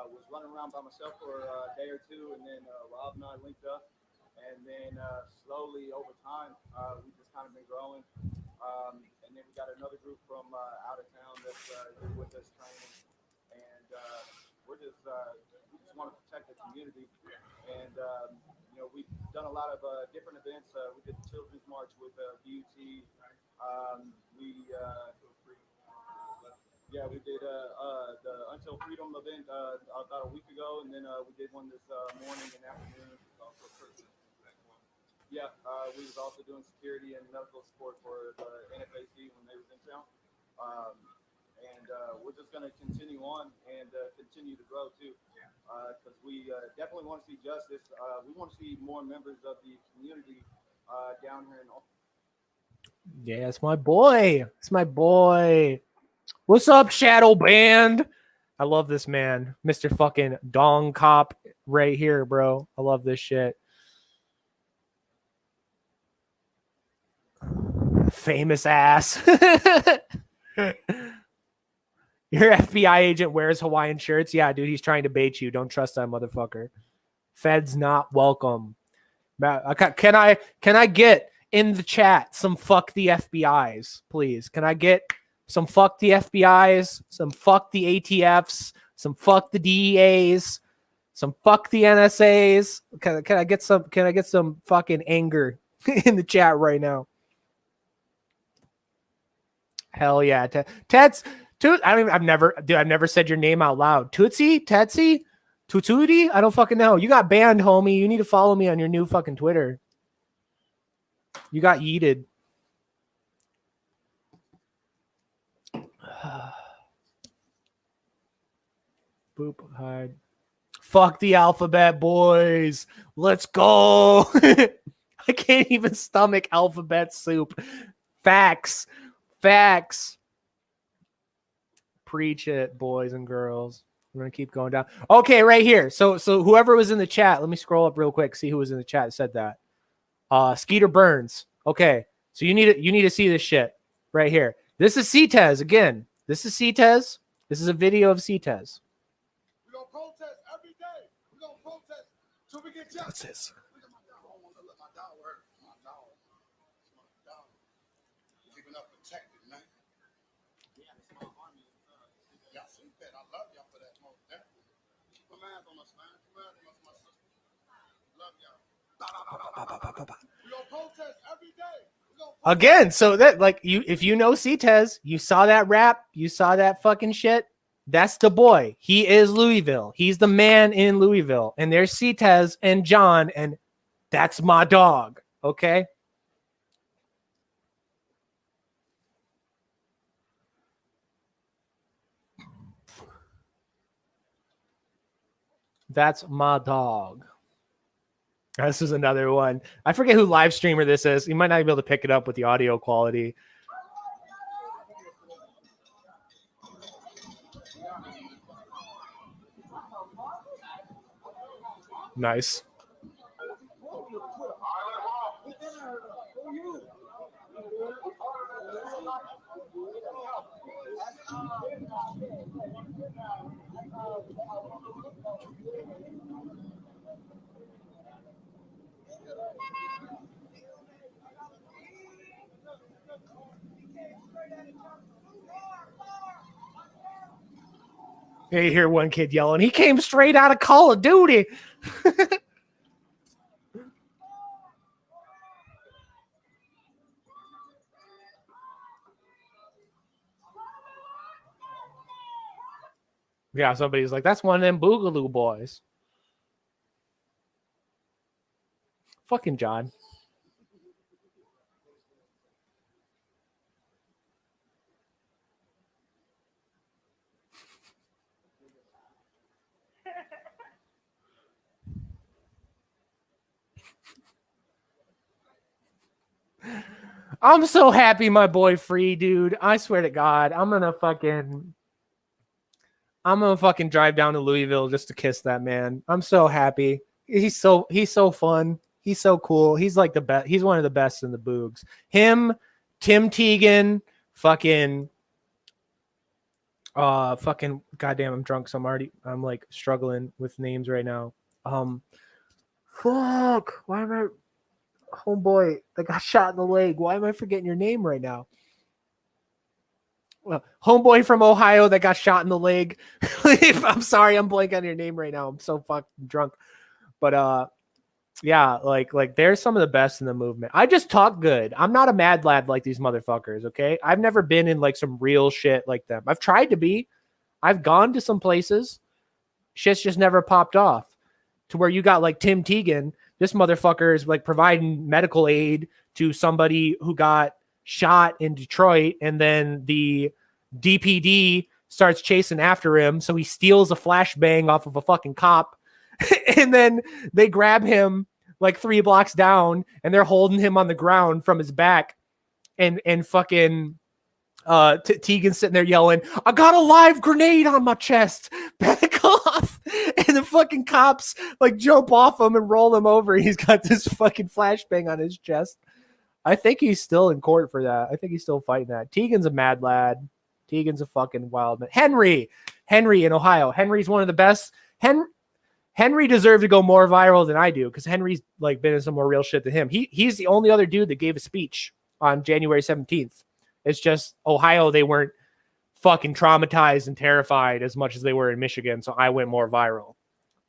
Was running around by myself for a day or two, and then Rob and I linked up, and then slowly over time, we just kind of been growing. And then we got another group from out of town that's here with us training, and we just want to protect the community. And we've done a lot of different events. We did the Children's March with BUT. We did the Until Freedom event about a week ago, and then we did one this morning and afternoon. Yeah, we was also doing security and medical support for the NFAC when they was in town. And we're just going to continue on and continue to grow too, because we definitely want to see justice. We want to see more members of the community down here in. Yeah, it's my boy. It's my boy. What's up, Shadow Band? I love this man, Mr. fucking Dong Cop right here, bro. I love this shit. Famous ass. Your FBI agent wears Hawaiian shirts. Yeah, dude, he's trying to bait you. Don't trust that motherfucker. Feds not welcome. Can I get in the chat some fuck the FBIs, please? Can I get some fuck the FBIs, some fuck the ATFs, some fuck the DEAs, Some fuck the NSAs. Can I get some fucking anger in the chat right now? Hell yeah. Ted's I've never said your name out loud. Tootsie? Tetsie? Tutudi? I don't fucking know. You got banned, homie. You need to follow me on your new fucking Twitter. You got yeeted. Boop, hide. Fuck the alphabet, boys. Let's go. I can't even stomach alphabet soup. Facts. Preach it, boys and girls. We're going to keep going down. Okay, right here. So whoever was in the chat, let me scroll up real quick, see who was in the chat that said that. Skeeter Burns. Okay, so you need to see this shit right here. This is CTES again. This is CTES. This is a video of CTES. We're going to protest every day. We're going to protest till we get justice. What's this? Look at my dog. I don't want to let my dog hurt. My dog. My dog. Keeping up protected, man. Yeah, it's my army. Y'all see that. I love y'all for that. Most definitely. Keep my hands on us, man. Keep my hands on us, my sister. Love y'all. We're going to protest every day. Again, so that like you, if you know CTES, you saw that rap, you saw that fucking shit. That's the boy. He is Louisville. He's the man in Louisville. And there's CTES and John, and that's my dog. Okay. That's my dog. This is another one. I forget who live streamer this is. You might not be able to pick it up with the audio quality. Nice. You hear one kid yelling, he came straight out of Call of Duty. Yeah, somebody's like, that's one of them Boogaloo boys. Fucking John. I'm so happy my boy free, dude. I swear to God, I'm gonna fucking drive down to Louisville just to kiss that man. I'm so happy. He's so fun. He's so cool. He's like the best. He's one of the best in the Boogs. Him, Tim Teagan, fucking goddamn, I'm drunk, so I'm like struggling with names right now. Fuck. Why am I homeboy that got shot in the leg? Why am I forgetting your name right now? Well, homeboy from Ohio that got shot in the leg. I'm sorry, I'm blanking on your name right now. I'm so fucking drunk. But yeah, like there's some of the best in the movement. I just talk good. I'm not a mad lad like these motherfuckers, okay? I've never been in like some real shit like them. I've tried to be. I've gone to some places. Shit's just never popped off. To where you got like Tim Teagan. This motherfucker is like providing medical aid to somebody who got shot in Detroit, and then the DPD starts chasing after him. So he steals a flashbang off of a fucking cop, and then they grab him like 3 blocks down, and they're holding him on the ground from his back, and fucking Teagan's sitting there yelling, I got a live grenade on my chest, back off. And the fucking cops like jump off him and roll him over. He's got this fucking flashbang on his chest. I think he's still in court for that. I think he's still fighting that. Teagan's a mad lad. Teagan's a fucking wild man. Henry in Ohio. Henry's one of the best. Henry deserved to go more viral than I do, because Henry's like been in some more real shit than him. He's the only other dude that gave a speech on January 17th. It's just Ohio, they weren't fucking traumatized and terrified as much as they were in Michigan, so I went more viral.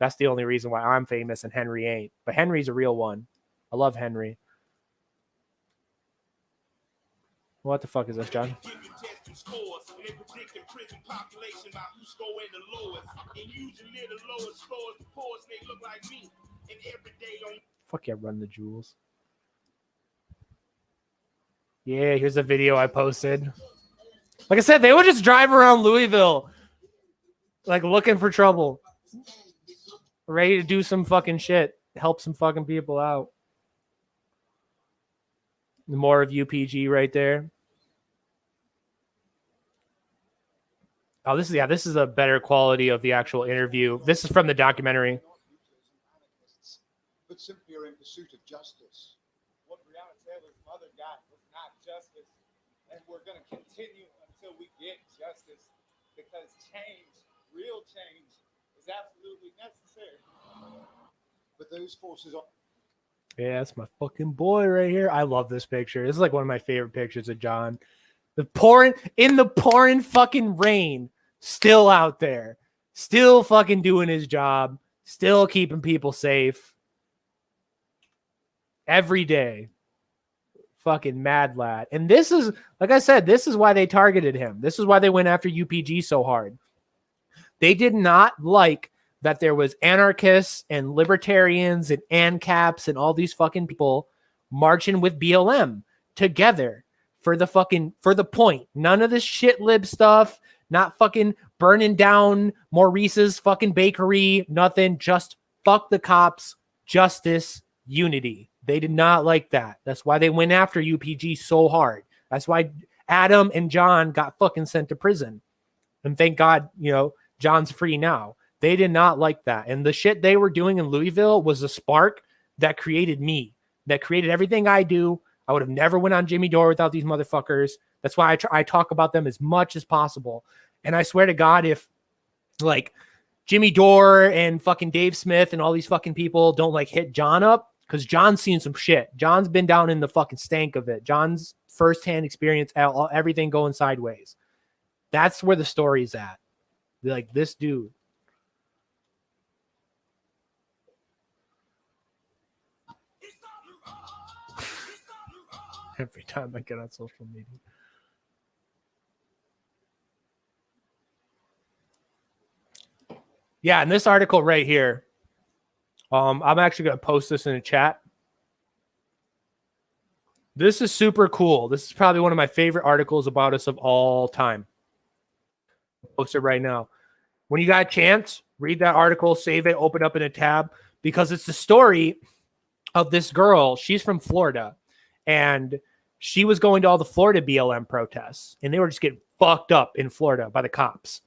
That's the only reason why I'm famous and Henry ain't. But Henry's a real one. I love Henry. What the fuck is this, John? Fuck yeah, run the jewels. Yeah, here's a video I posted. Like I said, they would just drive around Louisville, like looking for trouble, ready to do some fucking shit, help some fucking people out. More of UPG right there. Oh, this is a better quality of the actual interview. This is from the documentary. But simply are in pursuit of justice. What Breonna Taylor's mother got was not justice, and we're going to continue until we get justice, because change, real change, is absolutely necessary. But those forces are. Yeah, that's my fucking boy right here. I love this picture. This is like one of my favorite pictures of John. The pouring fucking rain, still out there, still fucking doing his job, still keeping people safe. Every day. Fucking mad lad. And this is, like I said, this is why they targeted him. This is why they went after UPG so hard. They did not like that there was anarchists and libertarians and ANCAPs and all these fucking people marching with BLM together for the point. None of this shit lib stuff, not fucking burning down Maurice's fucking bakery, nothing, just fuck the cops, justice, unity. They did not like that. That's why they went after UPG so hard. That's why Adam and John got fucking sent to prison. And thank God, John's free now. They did not like that. And the shit they were doing in Louisville was a spark that created me, that created everything I do. I would have never went on Jimmy Dore without these motherfuckers. That's why I talk about them as much as possible. And I swear to God, if like Jimmy Dore and fucking Dave Smith and all these fucking people don't like hit John up, because John's seen some shit. John's been down in the fucking stank of it. John's firsthand experience, everything going sideways. That's where the story's at. Like this dude. Every time I get on social media. Yeah, and this article right here, I'm actually going to post this in the chat. This is super cool. This is probably one of my favorite articles about us of all time. I'll post it right now. When you got a chance, read that article, save it, open up in a tab, because it's the story of this girl. She's from Florida, and she was going to all the Florida BLM protests, and they were just getting fucked up in Florida by the cops.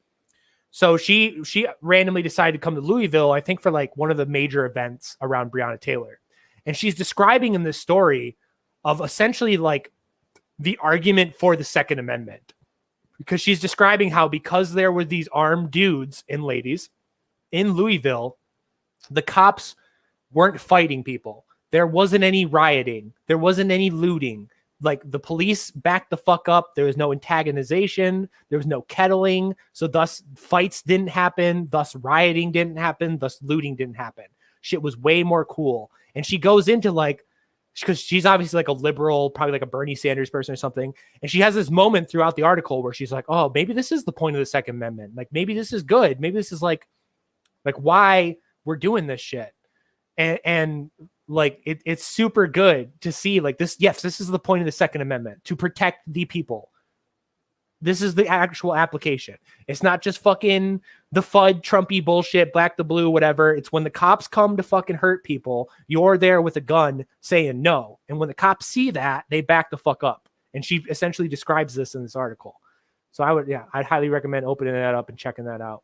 So she randomly decided to come to Louisville, I think for like one of the major events around Breonna Taylor. And she's describing in this story of essentially like the argument for the Second Amendment, because she's describing how, because there were these armed dudes and ladies in Louisville, the cops weren't fighting people. There wasn't any rioting. There wasn't any looting. Like the police backed the fuck up. There was no antagonization. There was no kettling. So thus fights didn't happen. Thus rioting didn't happen. Thus looting didn't happen. Shit was way more cool. And she goes into like, because she's obviously like a liberal, probably like a Bernie Sanders person or something. And she has this moment throughout the article where she's like, oh, maybe this is the point of the Second Amendment. Like maybe this is good. Maybe this is like why we're doing this shit. And like it's super good to see like this. Yes, this is the point of the Second Amendment, to protect the people. This is the actual application. It's not just fucking the FUD, Trumpy bullshit, black the blue, whatever. It's when the cops come to fucking hurt people, you're there with a gun saying no. And when the cops see that, they back the fuck up. And she essentially describes this in this article. So I'd highly recommend opening that up and checking that out.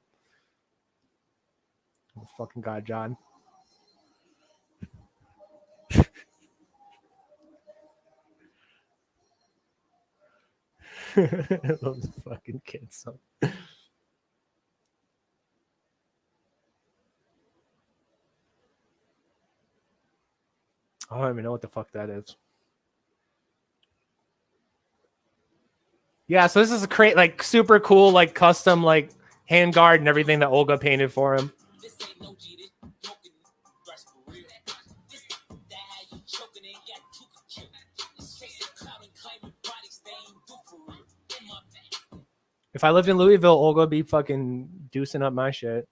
Oh, fucking God, John. Those fucking kids. I don't even know what the fuck that is. Yeah, so this is a like super cool, like custom, like handguard and everything that Olga painted for him. If I lived in Louisville, Olga would be fucking deucing up my shit.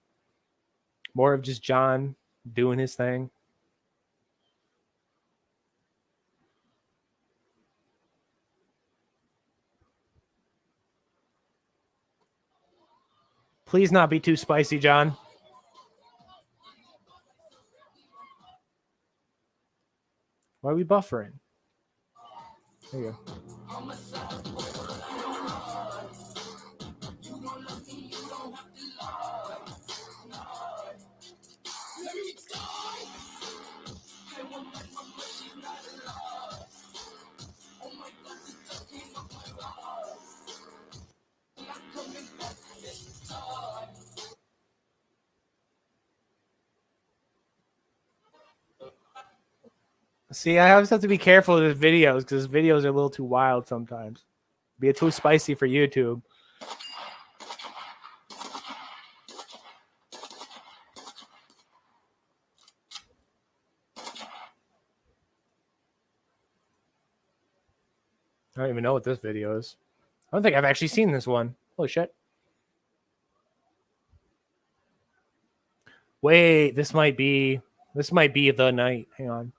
More of just John doing his thing. Please not be too spicy, John. Why are we buffering? There you go. See, I always have to be careful with videos because videos are a little too wild sometimes. Be too spicy for YouTube. I don't even know what this video is. I don't think I've actually seen this one. Holy shit. Wait, this might be the night. Hang on.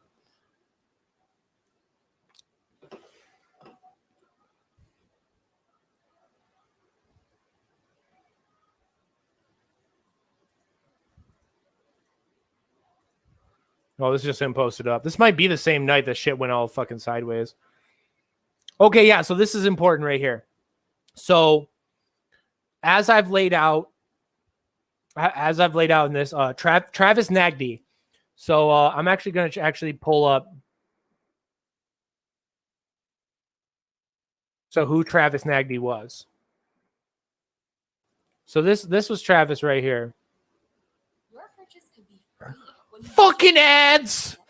Oh, this is just him posted up. This might be the same night that shit went all fucking sideways. Okay, yeah, so this is important right here. So as I've laid out in this, Travis Nagdy. So I'm actually going to actually pull up. So who Travis Nagdy was. So this was Travis right here. Your purchase could be free when you Fucking ads. Here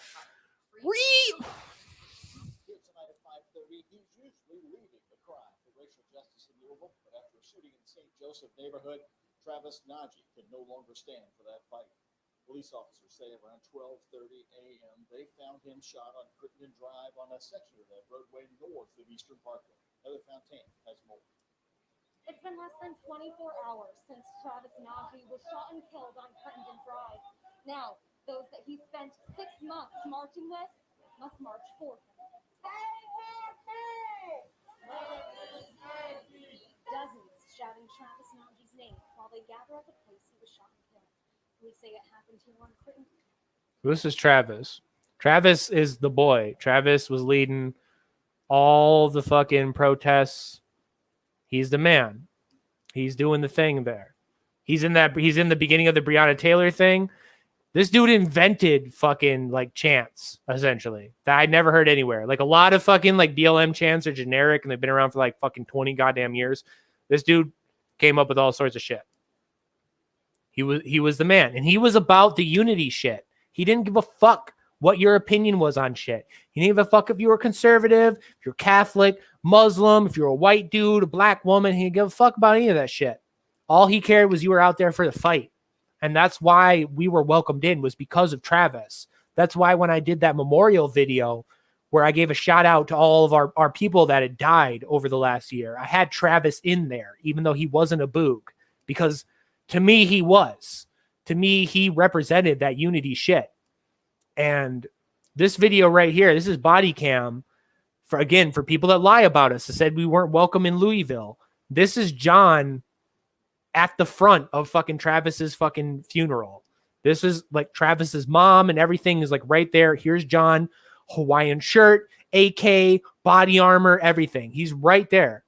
tonight at 5:30, he's usually leading the cry for racial justice in Louisville, but after a shooting in St. Joseph neighborhood, Travis Najee can no longer stand for that fight. Police officers say around 12:30 a.m. they found him shot on Crittenden Drive on a section of that roadway north of Eastern Parkway. Heather Fontaine has more. It's been less than 24 hours since Travis Najee was shot and killed on Crittenden Drive. Now, those that he spent 6 months marching with must march for him. Dozens shouting Travis Najee's name while they gather at the place he was shot and killed. Police say it happened here on Crittenden. This is Travis. Travis is the boy. Travis was leading all the fucking protests. He's the man. He's doing the thing there. He's in the beginning of the Breonna Taylor thing. This dude invented fucking like chants, essentially, that I'd never heard anywhere. Like a lot of fucking like BLM chants are generic and they've been around for like fucking 20 goddamn years. This dude came up with all sorts of shit. He was the man, and he was about the unity shit. He didn't give a fuck what your opinion was on shit. He didn't give a fuck if you were conservative, if you're Catholic, Muslim, if you're a white dude, a black woman. He didn't give a fuck about any of that shit. All he cared was you were out there for the fight. And that's why we were welcomed in, was because of Travis. That's why when I did that memorial video where I gave a shout out to all of our people that had died over the last year, I had Travis in there, even though he wasn't a boog, because to me, he was. To me, he represented that unity shit. And this video right here, this is body cam for people that lie about us, that said we weren't welcome in Louisville. This is John at the front of fucking Travis's fucking funeral. This is like Travis's mom and everything is like right there. Here's John, Hawaiian shirt, AK, body armor, everything. He's right there.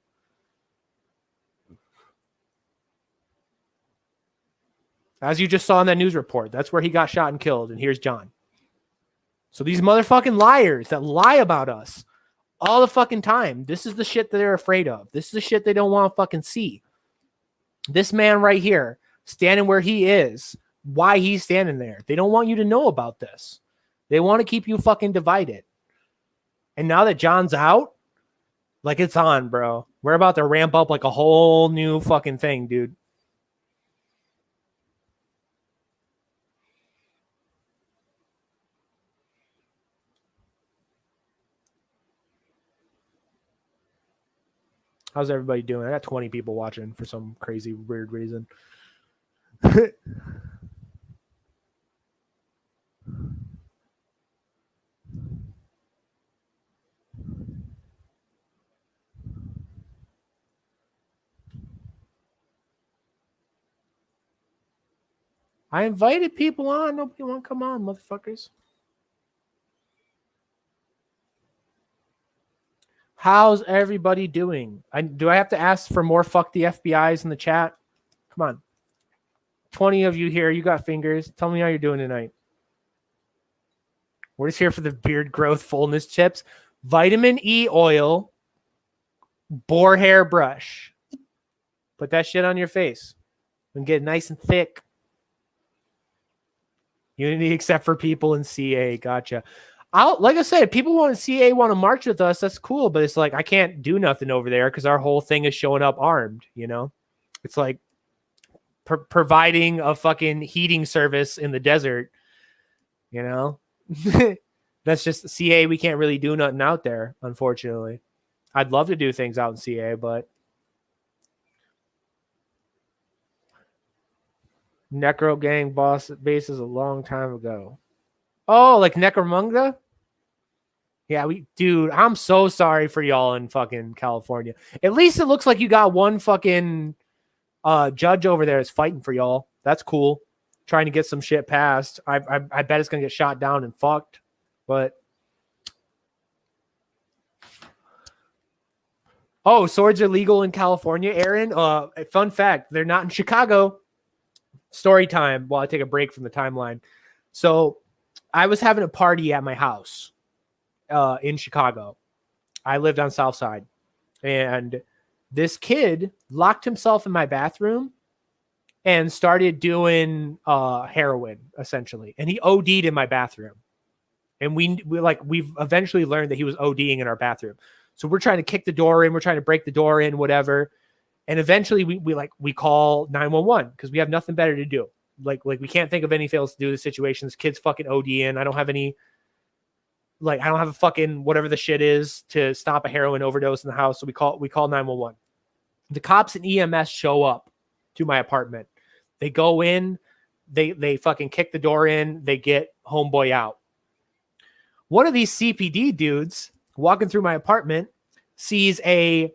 As you just saw in that news report, that's where he got shot and killed. And here's John. So these motherfucking liars that lie about us all the fucking time, this is the shit that they're afraid of. This is the shit they don't want to fucking see. This man right here, standing where he is, why he's standing there. They don't want you to know about this. They want to keep you fucking divided. And now that John's out, like it's on, bro. We're about to ramp up like a whole new fucking thing, dude. How's everybody doing? I got 20 people watching for some crazy, weird reason. I invited people on. Nobody want to come on, motherfuckers. How's everybody doing? Do I have to ask for more fuck the FBIs in the chat? Come on. 20 of you here. You got fingers. Tell me how you're doing tonight. We're just here for the beard growth fullness tips. Vitamin E oil. Boar hair brush. Put that shit on your face and get it nice and thick. Unity except for people in CA. Gotcha. Like I said, people want CA want to march with us. That's cool, but it's like I can't do nothing over there because our whole thing is showing up armed. You know, it's like providing a fucking heating service in the desert. You know, that's just CA. We can't really do nothing out there, unfortunately. I'd love to do things out in CA, but Necro Gang boss bases a long time ago. Oh, like Necromunda? Yeah, dude, I'm so sorry for y'all in fucking California. At least it looks like you got one fucking judge over there that's fighting for y'all. That's cool. Trying to get some shit passed. I bet it's gonna get shot down and fucked. But oh, swords are legal in California, Aaron. Fun fact, they're not in Chicago. Story time while I take a break from the timeline. So I was having a party at my house in Chicago. I lived on South Side. And this kid locked himself in my bathroom and started doing heroin, essentially. And he OD'd in my bathroom. And we've eventually learned that he was ODing in our bathroom. So we're trying to kick the door in. We're trying to break the door in, whatever. And eventually we call 911 because we have nothing better to do. Like we can't think of anything else to do in the situation. This kid's fucking ODing. I don't have a fucking whatever the shit is to stop a heroin overdose in the house. So we call 911. The cops and EMS show up to my apartment. They go in, they fucking kick the door in, they get homeboy out. One of these CPD dudes walking through my apartment sees a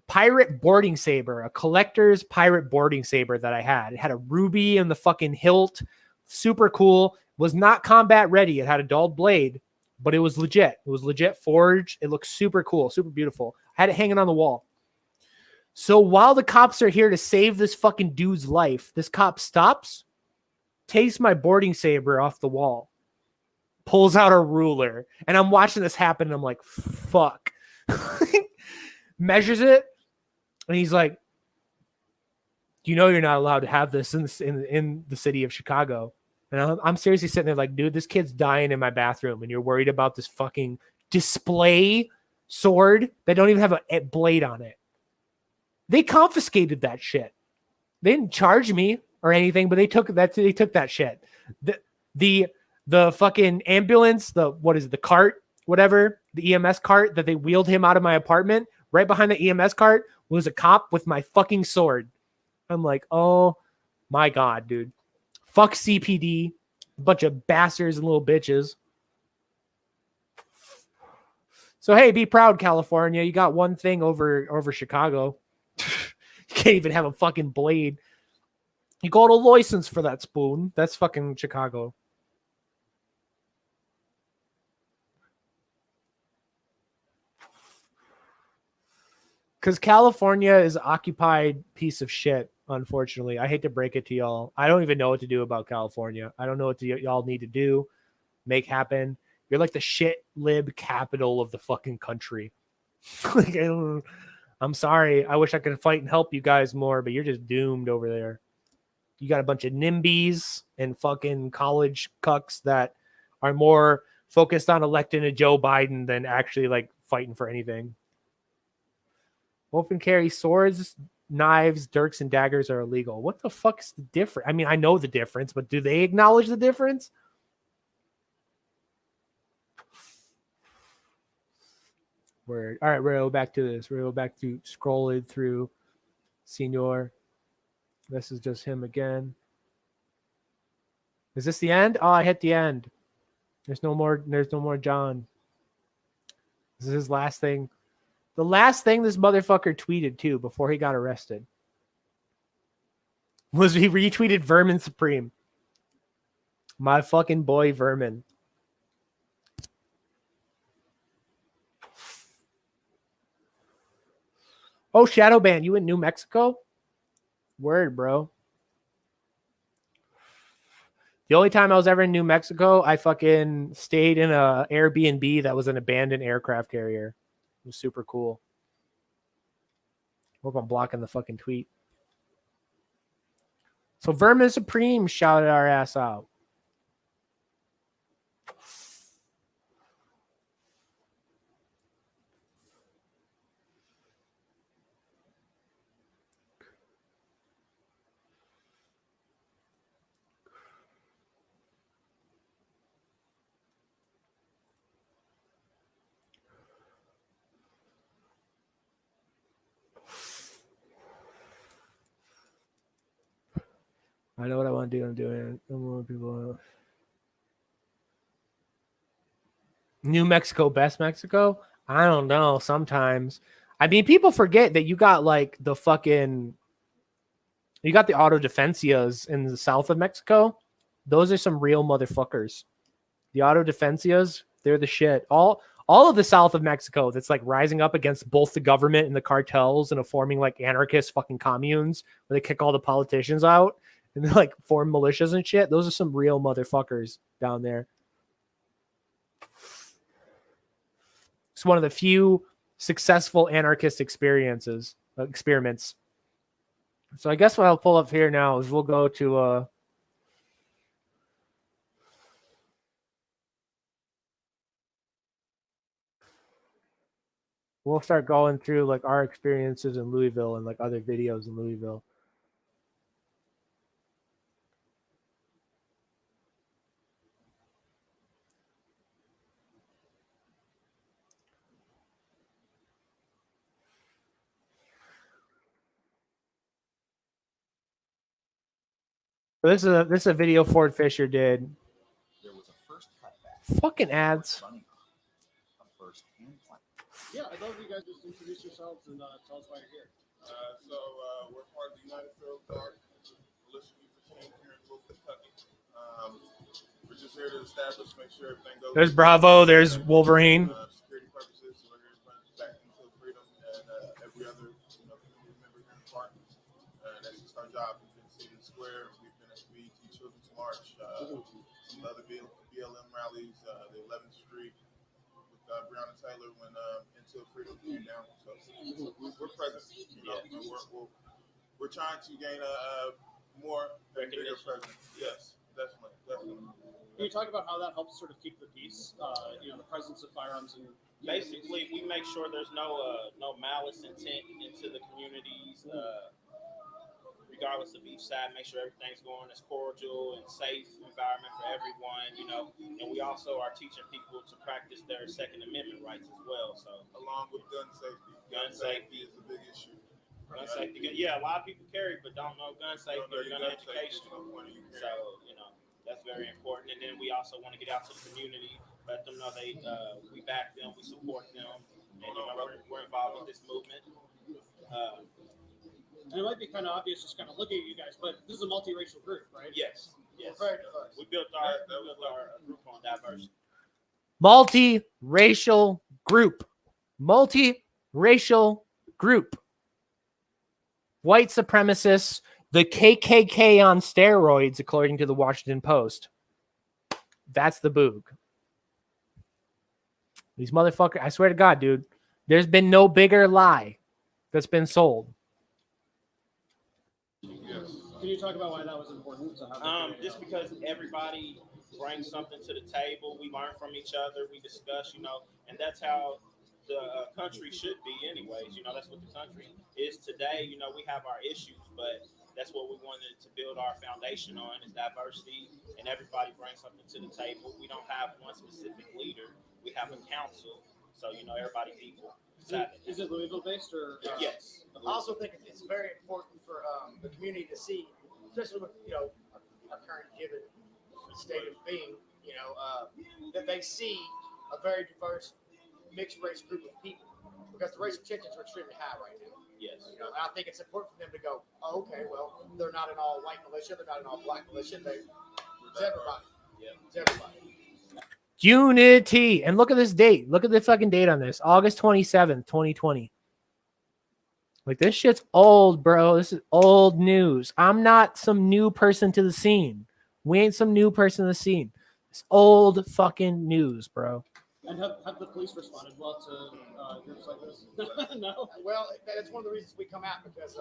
pirate boarding saber, a collector's pirate boarding saber that I had. It had a ruby in the fucking hilt. Super cool. Was not combat ready. It had a dulled blade, but it was legit. It was legit forged. It looked super cool, super beautiful. I had it hanging on the wall. So while the cops are here to save this fucking dude's life, this cop stops, takes my boarding saber off the wall, pulls out a ruler, and I'm watching this happen, and I'm like, fuck. Measures it, and he's like, you know you're not allowed to have this in the city of Chicago. And I'm seriously sitting there like, dude, this kid's dying in my bathroom, and you're worried about this fucking display sword that don't even have a blade on it. They confiscated that shit. They didn't charge me or anything, but they took that shit. The fucking ambulance, the cart, whatever, the EMS cart that they wheeled him out of my apartment, right behind the EMS cart was a cop with my fucking sword. I'm like, oh my God, dude. Fuck CPD. A bunch of bastards and little bitches. So, hey, be proud, California. You got one thing over Chicago. You can't even have a fucking blade. You got a license for that spoon. That's fucking Chicago. Because California is an occupied piece of shit, unfortunately. I hate to break it to y'all. I don't even know what to do about California. I don't know what y'all need to do, make happen. You're like the shit lib capital of the fucking country. Like, I'm sorry. I wish I could fight and help you guys more, but you're just doomed over there. You got a bunch of NIMBYs and fucking college cucks that are more focused on electing a Joe Biden than actually like fighting for anything. Open carry swords, knives, dirks, and daggers are illegal. What the fuck is the difference? I mean, I know the difference, but do they acknowledge the difference? Word. All right, we're gonna go back to this. We're gonna go back to scrolling through Senor. This is just him again. Is this the end? Oh, I hit the end. There's no more John. This is his last thing. The last thing this motherfucker tweeted too before he got arrested was he retweeted Vermin Supreme. My fucking boy Vermin. Oh, Shadowban, you in New Mexico? Word, bro. The only time I was ever in New Mexico, I fucking stayed in a Airbnb that was an abandoned aircraft carrier. It was super cool. Hope I'm blocking the fucking tweet. So Vermin Supreme shouted our ass out. I know what I want to do. I'm doing it. More people. New Mexico, best Mexico? I don't know. Sometimes. I mean, people forget that you got like the fucking. You got the auto defensias in the south of Mexico. Those are some real motherfuckers. The auto defensias, they're the shit. All of the south of Mexico that's like rising up against both the government and the cartels and are forming like anarchist fucking communes where they kick all the politicians out and they like form militias and shit. Those are some real motherfuckers down there. It's one of the few successful anarchist experiments. So I guess what I'll pull up here now is we'll go to we'll start going through like our experiences in Louisville and like other videos in Louisville. So this is a video Ford Fisher did. There was a first cutback. Fucking ads. A first implant. Yeah, I'd love you guys just introduce yourselves and tell us why you're here. We're part of the United Field Guard, militia youth team here in Louisville, Kentucky. We're just here to establish, make sure everything goes. There's Bravo. There's Wolverine. Security purposes, so we're here to back into freedom and every other community member here in the park. That's just our job. We've been sitting in the square. We've been at the BET Children's March, some other BLM rallies, the 11th Street with Breonna Taylor when Until Freedom came down. So we're present. We're trying to gain a more bigger presence. Yes, definitely. Can you talk about how that helps sort of keep the peace? The presence of firearms and basically we make sure there's no malice intent into the communities. Regardless of each side, make sure everything's going as cordial and safe environment for everyone, and we also are teaching people to practice their Second Amendment rights as well. So along with gun safety. Gun safety is a big issue. Gun safety, yeah, a lot of people carry but don't know gun safety or gun education. So, that's very important. And then we also want to get out to the community, let them know we back them, we support them, and we're involved with this movement. And it might be kind of obvious just kind of looking at you guys, but this is a multiracial group, right? Yes. Very diverse. We built our group on diversity. Multiracial group. Multiracial group. White supremacists, the KKK on steroids, according to the Washington Post. That's the boog. These motherfuckers, I swear to God, dude, there's been no bigger lie that's been sold. Yes. Can you talk about why that was important? Just because everybody brings something to the table, we learn from each other, we discuss, and that's how the country should be anyways. That's what the country is today. We have our issues, but that's what we wanted to build our foundation on is diversity, and everybody brings something to the table. We don't have one specific leader. We have a council. So everybody's equal. Is it Louisville based or? Yes. I also think it's very important for the community to see, especially with our current given state of being, that they see a very diverse mixed race group of people, because the racial tensions are extremely high right now. Yes. And I think it's important for them to go, oh, okay, well, they're not an all white militia, they're not an all black militia, it's everybody. Yeah. It's everybody. Unity. And look at this date. Look at the fucking date on this. August 27th, 2020. Like, this shit's old, bro. This is old news. I'm not some new person to the scene. We ain't some new person to the scene. It's old fucking news, bro. And have the police responded well to groups like this? No. Well, that's one of the reasons we come out, because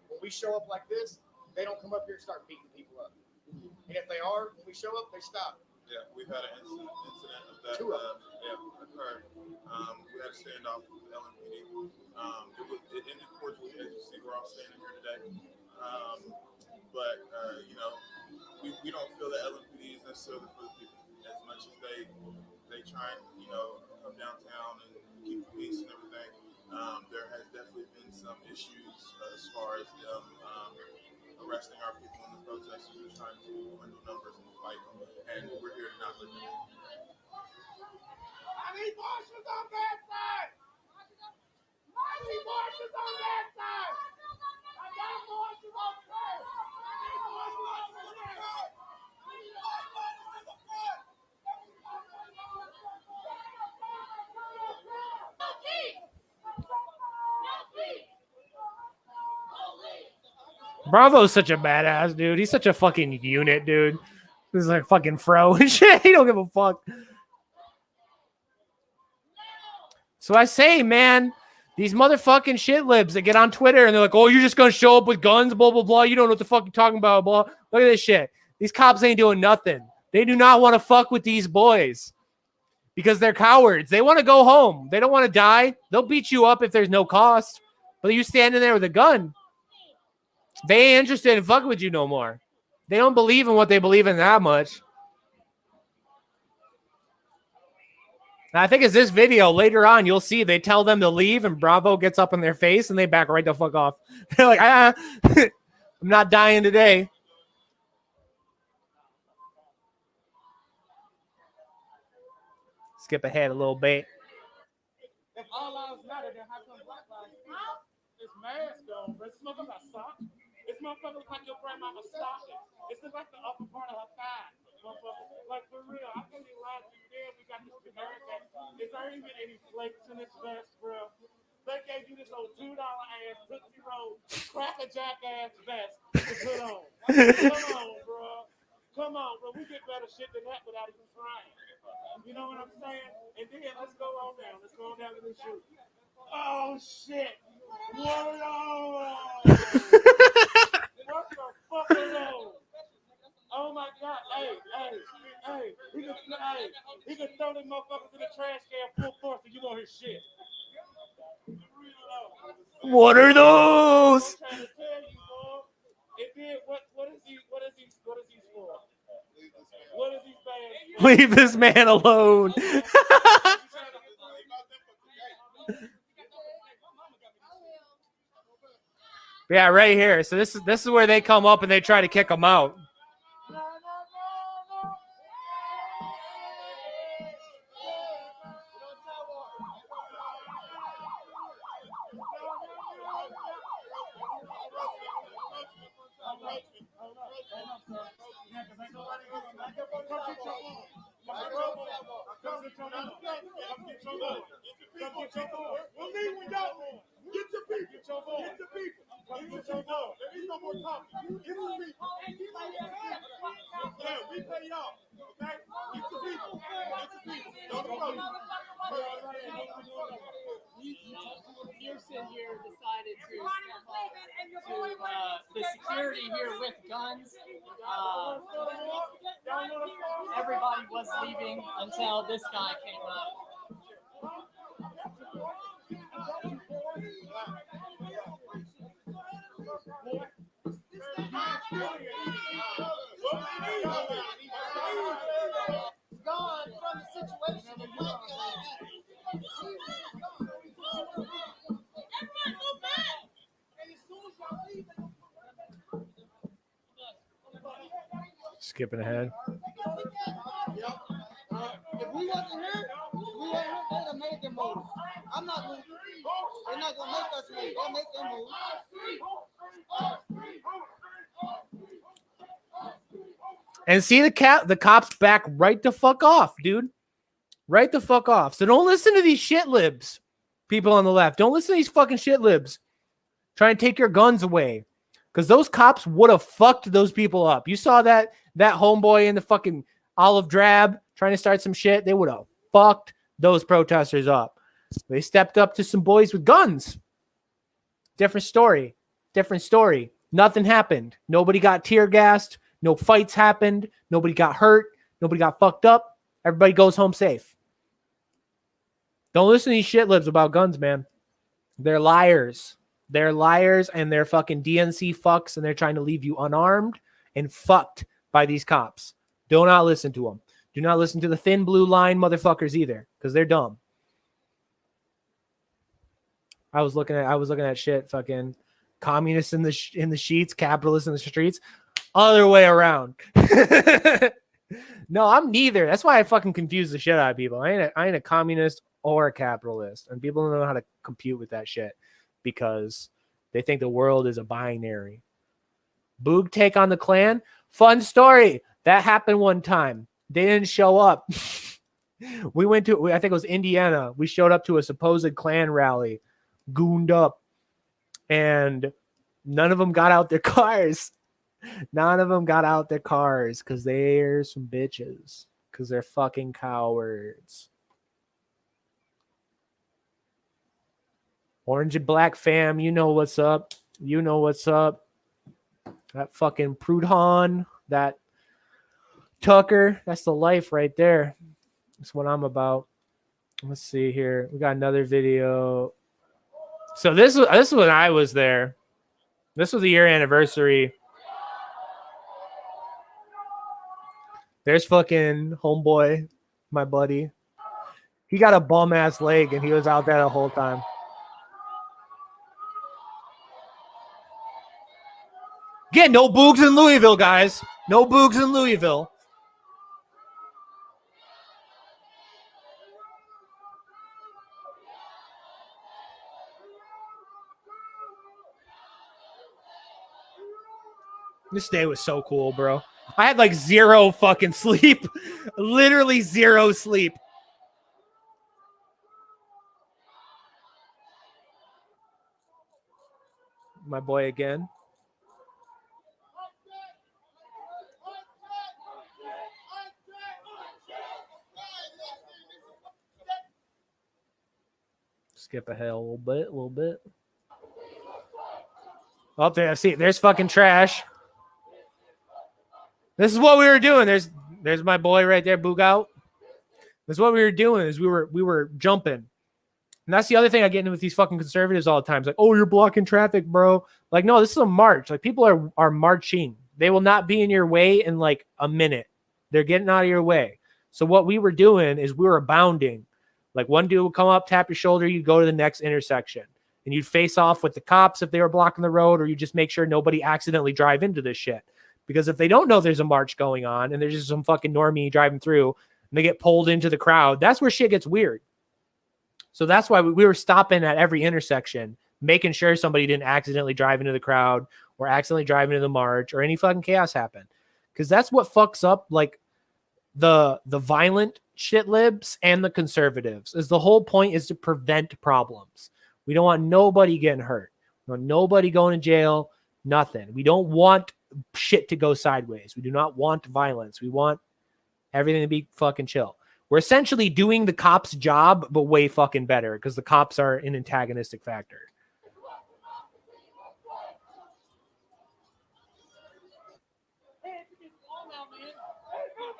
when we show up like this, they don't come up here and start beating people up. And if they are, when we show up, they stop. Yeah, we've had an incident of that occurred. We had a standoff with the LMPD. It ended cordially, as you see, we're all standing here today. But we don't feel that LMPD is necessarily for the people as much as they try and come downtown and keep the peace and everything. There has definitely been some issues as far as them arresting our people in the protests and trying to dwindle numbers in the fight. And we're here to not let them. I need marshals on that side. I need marshals on that side. I got marshals on that side. I need marshals on that side. Bravo's such a badass, dude. He's such a fucking unit, dude. This is like fucking fro and shit. He don't give a fuck. So I say, man, these motherfucking shit libs that get on Twitter and they're like, oh, you're just going to show up with guns, blah, blah, blah. You don't know what the fuck you're talking about, blah. Look at this shit. These cops ain't doing nothing. They do not want to fuck with these boys because they're cowards. They want to go home. They don't want to die. They'll beat you up if there's no cost. But you standing there with a gun. They ain't interested in fucking with you no more. They don't believe in what they believe in that much. And I think it's this video later on, you'll see they tell them to leave and Bravo gets up in their face and they back right the fuck off. They're like, I'm not dying today. Skip ahead a little bit. If all lives matter, then how come black lives matter? This mask on, but this motherfucker got socks. This motherfucker look like your grandmama's stocking. It's just like the upper part of her thigh. Motherfucker. Like, for real, I can't even lie to you. There, we got this generic that is there even any flakes in this vest, bro? They gave you this old $2 ass Tootsie Roll Cracker Jack ass vest to put on. Come on, bro. Come on, bro. We get better shit than that without even trying. You know what I'm saying? And then let's go on down. Let's go on down to the shoot. Oh shit! What are what the fuck are those? Oh my god! Hey! He can throw them motherfuckers in the trash can full force, and you won't hear shit. What are those? I'm trying to tell you, boy. And then what is he for? What is he saying? Leave this man alone. Yeah, right here. So this is where they come up and they try to kick him out. Pearson here decided to step up to the security here with guns. Everybody was leaving until this guy came up. Gone from the situation. Skipping ahead. If we wasn't here, they'd have made them move. I'm not moving. They're not gonna make us move. They'll make them move. And see the cops back right the fuck off, dude. Right the fuck off. So don't listen to these shit libs, people on the left. Don't listen to these fucking shit libs. Try and take your guns away. Because those cops would have fucked those people up. You saw that homeboy in the fucking olive drab trying to start some shit. They would have fucked those protesters up. They stepped up to some boys with guns. Different story. Different story. Nothing happened. Nobody got tear gassed. No fights happened. Nobody got hurt. Nobody got fucked up. Everybody goes home safe. Don't listen to these shit libs about guns, man. They're liars. They're liars and they're fucking DNC fucks and they're trying to leave you unarmed and fucked by these cops. Do not listen to them. Do not listen to the thin blue line motherfuckers either because they're dumb. I was looking at shit fucking communists in the sheets, capitalists in the streets. Other way around. No, I'm neither. That's why I fucking confuse the shit out of people. I ain't a communist or a capitalist. And people don't know how to compute with that shit because they think the world is a binary. Boog take on the Klan. Fun story. That happened one time. They didn't show up. We went to, I think it was Indiana. We showed up to a supposed Klan rally, gooned up, and none of them got out their cars. None of them got out their cars because they're some bitches. Because they're fucking cowards. Orange and black fam, you know what's up. You know what's up. That fucking Proudhon, that Tucker, that's the life right there. That's what I'm about. Let's see here. We got another video. So this was when I was there. This was the year anniversary. There's fucking homeboy, my buddy. He got a bum ass leg and he was out there the whole time. Again, no boogs in Louisville, guys. No boogs in Louisville. This day was so cool, bro. I had like zero fucking sleep. Literally zero sleep. My boy again. Skip ahead a little bit. Up there, see, there's fucking trash. This is what we were doing. There's my boy right there, Boog out. This is what we were doing is we were jumping. And that's the other thing I get into with these fucking conservatives all the time. It's like, oh, you're blocking traffic, bro. Like, no, this is a march. Like, people are marching. They will not be in your way in like a minute. They're getting out of your way. So what we were doing is we were bounding. Like, one dude would come up, tap your shoulder, you go to the next intersection. And you'd face off with the cops if they were blocking the road, or you just make sure nobody accidentally drive into this shit. Because if they don't know there's a march going on and there's just some fucking normie driving through and they get pulled into the crowd, that's where shit gets weird. So that's why we were stopping at every intersection, making sure somebody didn't accidentally drive into the crowd or accidentally drive into the march or any fucking chaos happen. Because that's what fucks up like the violent shit libs and the conservatives. Is the whole point is to prevent problems. We don't want nobody getting hurt. We don't want nobody going to jail. Nothing. We don't want shit to go sideways. We do not want violence. We want everything to be fucking chill. We're essentially doing the cops' job, but way fucking better because the cops are an antagonistic factor.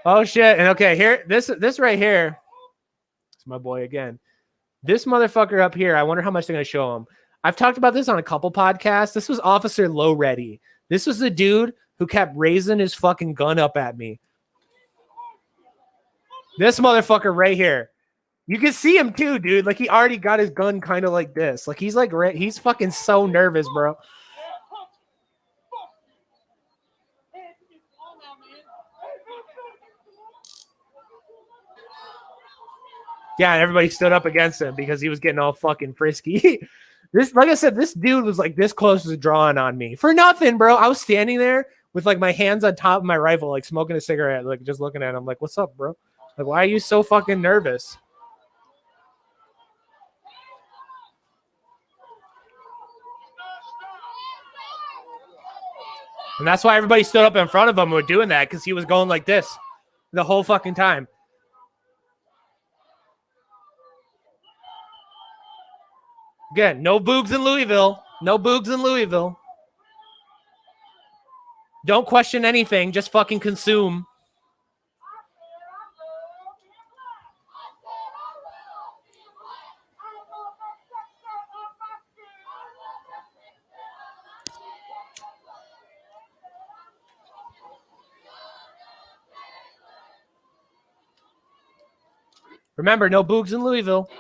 Oh shit. And okay, here, this right here. It's my boy again. This motherfucker up here, I wonder how much they're gonna show him. I've talked about this on a couple podcasts. This was Officer Low Ready. This was the dude who kept raising his fucking gun up at me. This motherfucker right here. You can see him too, dude. Like, he already got his gun kind of like this. Like, he's like, he's fucking so nervous, bro. Yeah, and everybody stood up against him because he was getting all fucking frisky. This, like I said, this dude was like this close to drawing on me for nothing, bro. I was standing there with like my hands on top of my rifle, like smoking a cigarette, like just looking at him, like, "What's up, bro? Like, why are you so fucking nervous?" And that's why everybody stood up in front of him and were doing that, because he was going like this the whole fucking time. Again, no boogs in Louisville. No boogs in Louisville. Don't question anything. Just fucking consume. Remember, no boogs in Louisville.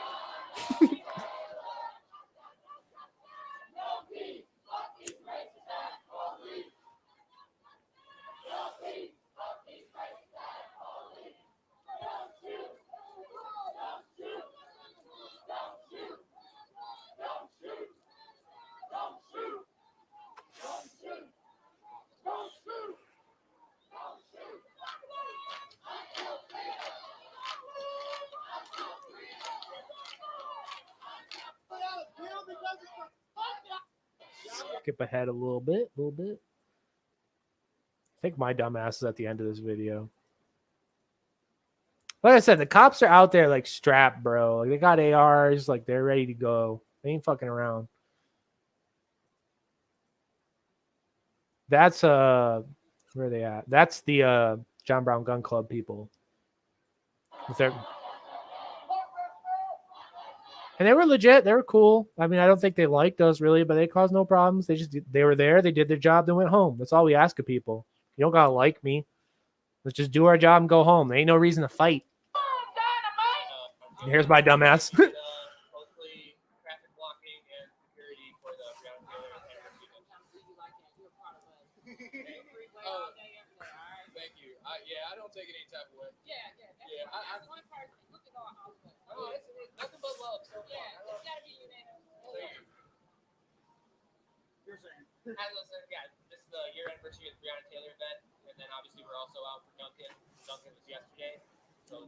Skip ahead a little bit. I think my dumbass is at the end of this video. Like I said, the cops are out there like strapped, bro. Like they got ARs, like they're ready to go. They ain't fucking around. That's where are they at? That's the John Brown Gun Club people. And they were legit. They were cool. I mean, I don't think they liked us really, but they caused no problems. They were there. They did their job. They went home. That's all we ask of people. You don't gotta like me. Let's just do our job and go home. There ain't no reason to fight. Here's my dumbass. Thank you. Yeah, I don't take it any type of way. Yeah. I one person. Look at all of us. Oh, it's nothing but love. So yeah, it's gotta be unanimous. You're saying. Yeah, this is the year anniversary of the Breonna Taylor event, and then obviously we're also out for Duncan. Duncan was yesterday, so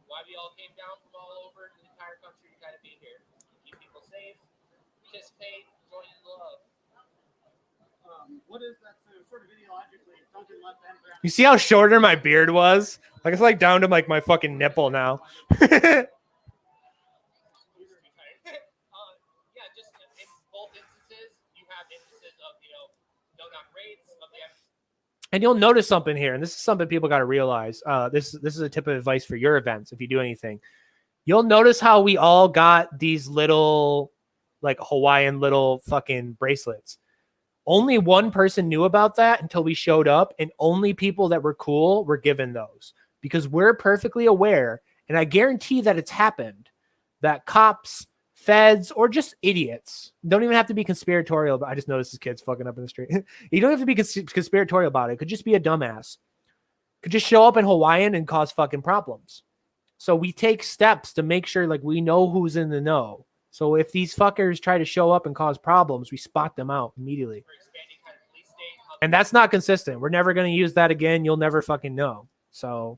why we all came down from all over the entire country to kind of be here, keep people safe, participate, join in the love. What is that sort of ideologically? Duncan left and You see how shorter my beard was? Like it's like down to like my fucking nipple now. Yeah, just in both instances, you have instances of no-knock rates of the. And you'll notice something here, and this is something people got to realize. This is a tip of advice for your events if you do anything. You'll notice how we all got these little, like Hawaiian little fucking bracelets. Only one person knew about that until we showed up, and only people that were cool were given those because we're perfectly aware, and I guarantee that it's happened, that cops, feds, or just idiots don't even have to be conspiratorial. But I just noticed this kid's fucking up in the street. You don't have to be conspiratorial about it. It could just be a dumbass. Could just show up in Hawaiian and cause fucking problems. So we take steps to make sure like we know who's in the know. So if these fuckers try to show up and cause problems, we spot them out immediately. And that's not consistent. We're never going to use that again. You'll never fucking know. So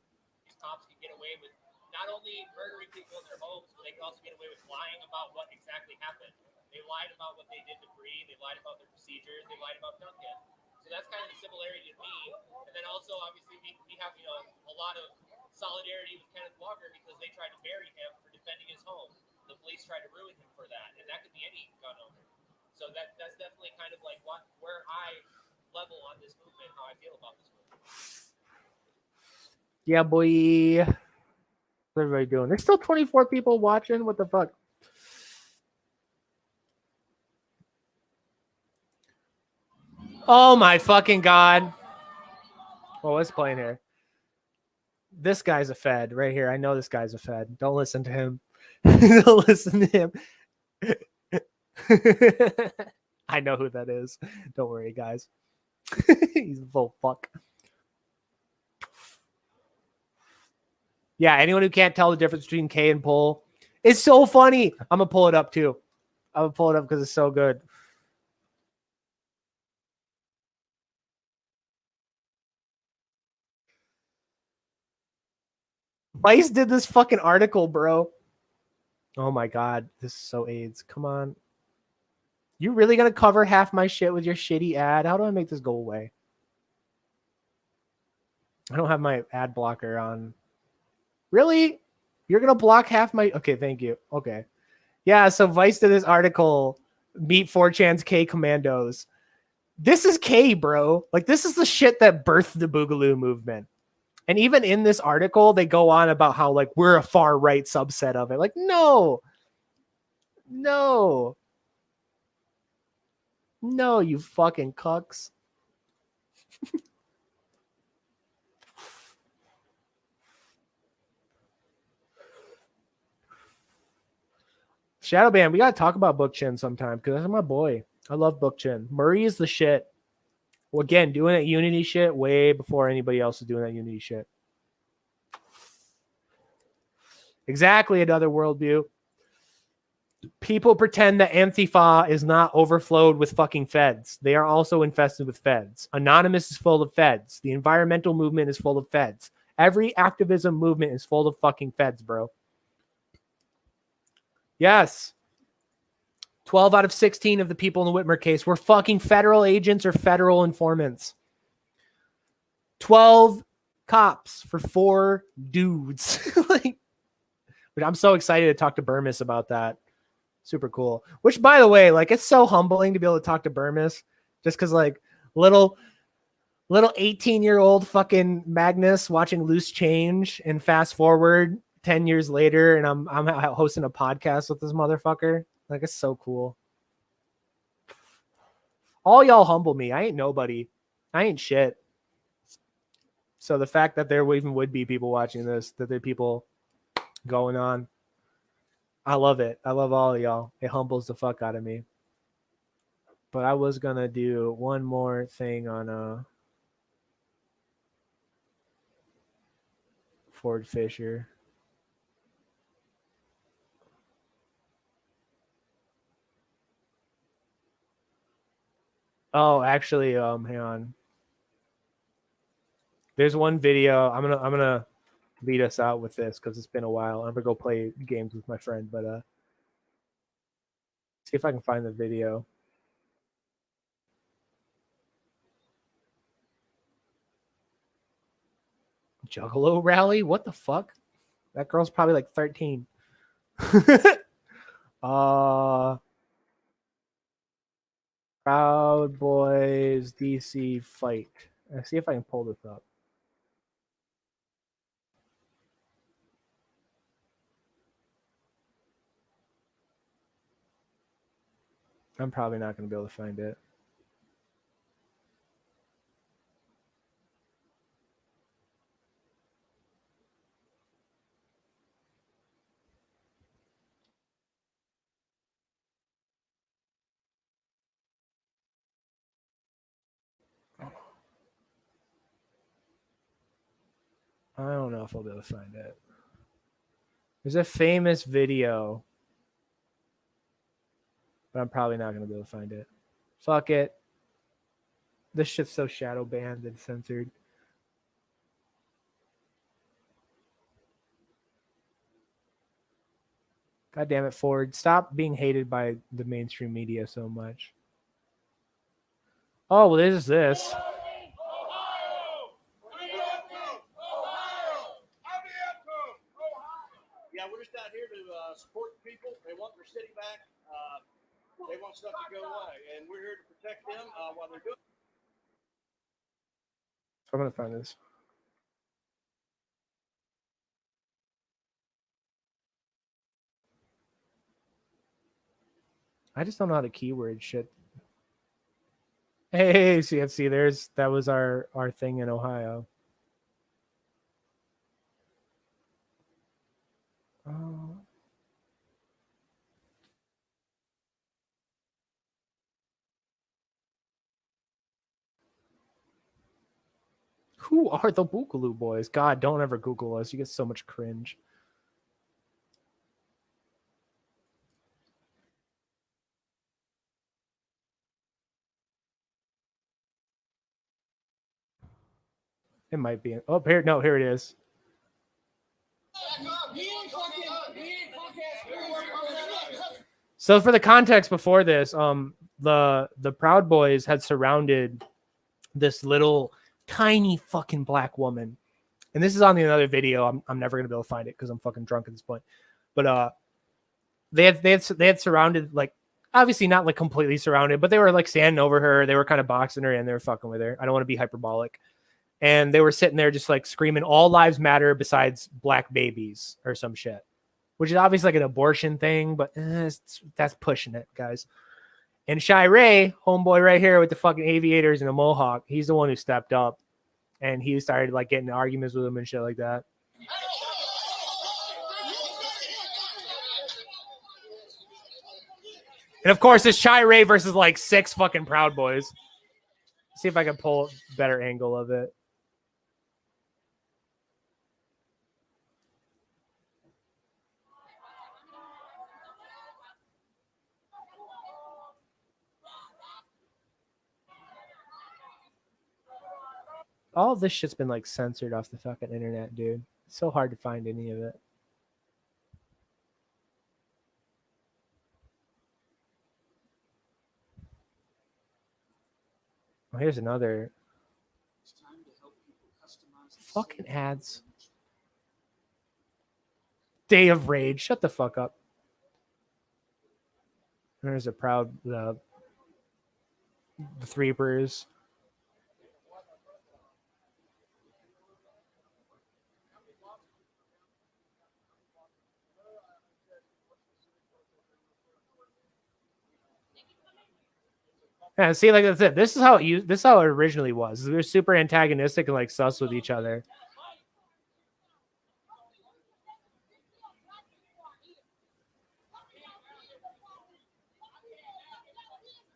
Cops can get away with not only murdering people in their homes, but they can also get away with lying about what exactly happened. They lied about what they did to Bree. They lied about their procedures. They lied about Duncan. So that's kind of the similarity to me. And then also, obviously, we have a lot of solidarity with Kenneth Walker because they tried to bury him for defending his home. The police tried to ruin him for that, and that could be any gun owner. So that's definitely kind of like where I level on this movement, how I feel about this movement. yeah, boy. What's everybody doing? There's still 24 people watching. What the fuck? Oh my fucking god. Well, what's playing here? This guy's a fed right here. I know this guy's a fed. Don't listen to him. Don't listen to him. I know who that is. Don't worry, guys. He's a full fuck. Yeah, anyone who can't tell the difference between K and pull, it's so funny. I'm gonna pull it up too. I'm gonna pull it up because it's so good. Vice did this fucking article, bro. Oh my god, this is so AIDS. Come on. You really gonna cover half my shit with your shitty ad? How do I make this go away? I don't have my ad blocker on. Really? You're gonna block half my... Okay, thank you. Okay. Yeah, so Vice did this article, Meet 4chan's K Commandos. This is K, bro. Like, this is the shit that birthed the Boogaloo movement. And even in this article, they go on about how, like, we're a far right subset of it. Like, no. No. No, you fucking cucks. Shadowban, we gotta talk about Bookchin sometime because that's my boy. I love Bookchin. Murray is the shit. Well, again, doing that Unity shit way before anybody else is doing that Unity shit. Exactly, another worldview. People pretend that Antifa is not overflowed with fucking feds. They are also infested with feds. Anonymous is full of feds. The environmental movement is full of feds. Every activism movement is full of fucking feds, bro. Yes. 12 out of 16 of the people in the Whitmer case were fucking federal agents or federal informants. 12 cops for 4 dudes. Like, but I'm so excited to talk to Burmis about that. Super cool. Which, by the way, like, it's so humbling to be able to talk to Burmis just because, like, little 18-year-old fucking Magnus watching Loose Change and fast forward 10 years later and I'm hosting a podcast with this motherfucker. Like, it's so cool. All y'all humble me. I ain't nobody. I ain't shit. So the fact that there even would be people watching this, that there are people going on, I love it. I love all of y'all. It humbles the fuck out of me. But I was gonna do one more thing on Ford Fisher. Oh, actually, hang on. There's one video. I'm gonna lead us out with this because it's been a while. I'm gonna go play games with my friend, but see if I can find the video. Juggalo rally? What the fuck? That girl's probably like 13. Proud Boys DC fight. Let's see if I can pull this up. I'm probably not going to be able to find it. I don't know if I'll be able to find it. There's a famous video, but I'm probably not going to be able to find it. Fuck it. This shit's so shadow banned and censored. God damn it, Ford. Stop being hated by the mainstream media so much. Oh, well, there's this. Yeah, we're just out here to support the people. They want their city back. They want stuff to go away, and we're here to protect them while they're doing. I'm gonna find this. I just don't know how to keyword shit. Hey, CFC, that was our thing in Ohio. Who are the Boogaloo Boys? God, don't ever Google us. You get so much cringe. It might be. Oh, here. No, here it is. So for the context before this, the Proud Boys had surrounded this little tiny fucking black woman, and this is on another video. I'm never gonna be able to find it because I'm fucking drunk at this point. But they had surrounded, like, obviously not like completely surrounded, but they were like standing over her. They were kind of boxing her and they were fucking with her. I don't want to be hyperbolic. And they were sitting there just like screaming, "All lives matter besides black babies," or some shit, which is obviously like an abortion thing, but that's pushing it, guys. And Shy Ray, homeboy right here with the fucking aviators and a mohawk, he's the one who stepped up, and he started like getting arguments with him and shit like that. And of course, it's Shy Ray versus like 6 fucking Proud Boys. See if I can pull a better angle of it. All this shit's been like censored off the fucking internet, dude. It's so hard to find any of it. Oh, here's another. Fucking ads. Day of Rage. Shut the fuck up. There's a Proud the Threepers. Yeah, see, like that's it. This is how it originally was. They're super antagonistic and like sus with each other.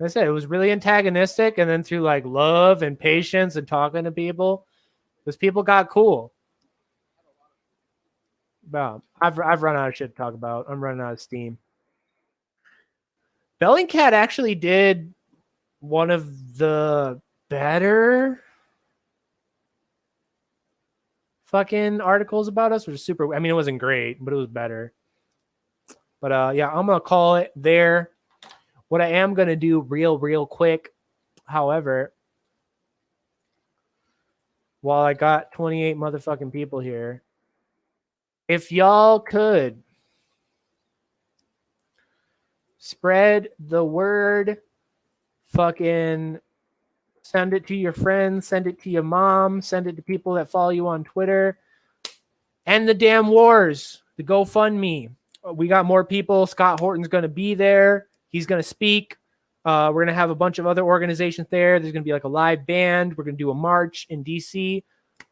Like I said, it was really antagonistic, and then through like love and patience and talking to people, those people got cool. Wow, I've run out of shit to talk about. I'm running out of steam. Bellingcat actually did one of the better fucking articles about us, which is super. I mean, it wasn't great, but it was better. But yeah, I'm gonna call it there. What I am gonna do real quick, however, while I got 28 motherfucking people here, if y'all could spread the word, fucking send it to your friends, send it to your mom, send it to people that follow you on Twitter. End the damn wars. The GoFundMe. We got more people. Scott Horton's going to be there. He's going to speak. We're going to have a bunch of other organizations there. There's going to be like a live band. We're going to do a march in DC.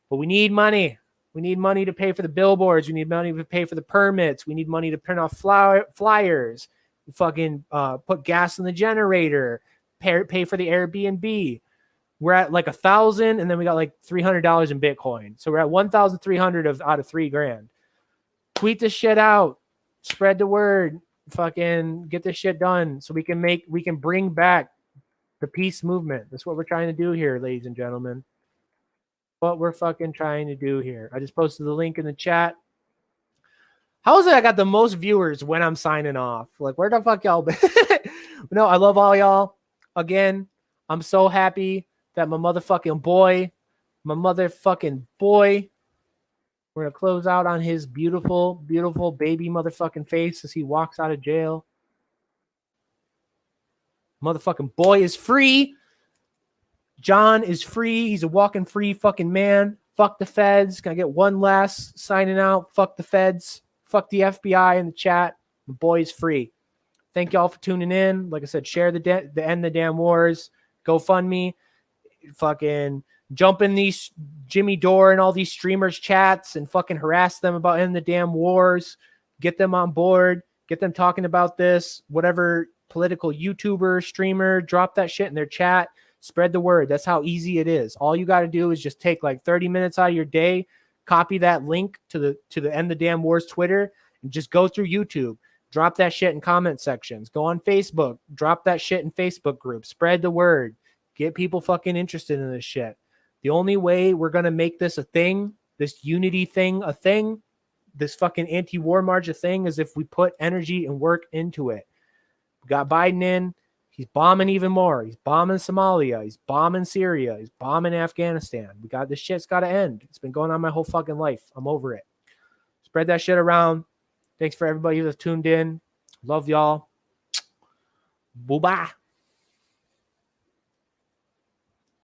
But we need money. We need money to pay for the billboards. We need money to pay for the permits. We need money to print off flyers. Fucking put gas in the generator. Pay for the Airbnb. We're at like 1,000, and then we got like $300 in Bitcoin. So we're at 1,300 out of $3,000. Tweet this shit out. Spread the word. Fucking get this shit done so we can bring back the peace movement. That's what we're trying to do here, ladies and gentlemen. What we're fucking trying to do here. I just posted the link in the chat. How is it I got the most viewers when I'm signing off? Like, where the fuck y'all been? No, I love all y'all. Again, I'm so happy that my motherfucking boy, we're going to close out on his beautiful, beautiful baby motherfucking face as he walks out of jail. Motherfucking boy is free. John is free. He's a walking free fucking man. Fuck the feds. Can I get one last signing out? Fuck the feds. Fuck the FBI in the chat. The boy is free. Thank y'all for tuning in. Like I said, share the End the Damn Wars. GoFundMe. Fucking jump in these Jimmy Dore and all these streamers' chats and fucking harass them about End the Damn Wars. Get them on board. Get them talking about this. Whatever political YouTuber, streamer, drop that shit in their chat. Spread the word. That's how easy it is. All you got to do is just take like 30 minutes out of your day, copy that link to the End the Damn Wars Twitter, and just go through YouTube. Drop that shit in comment sections. Go on Facebook. Drop that shit in Facebook groups. Spread the word. Get people fucking interested in this shit. The only way we're going to make this a thing, this unity thing a thing, this fucking anti-war march a thing, is if we put energy and work into it. We got Biden in. He's bombing even more. He's bombing Somalia. He's bombing Syria. He's bombing Afghanistan. This shit's got to end. It's been going on my whole fucking life. I'm over it. Spread that shit around. Thanks for everybody that's tuned in. Love y'all. Bye-bye.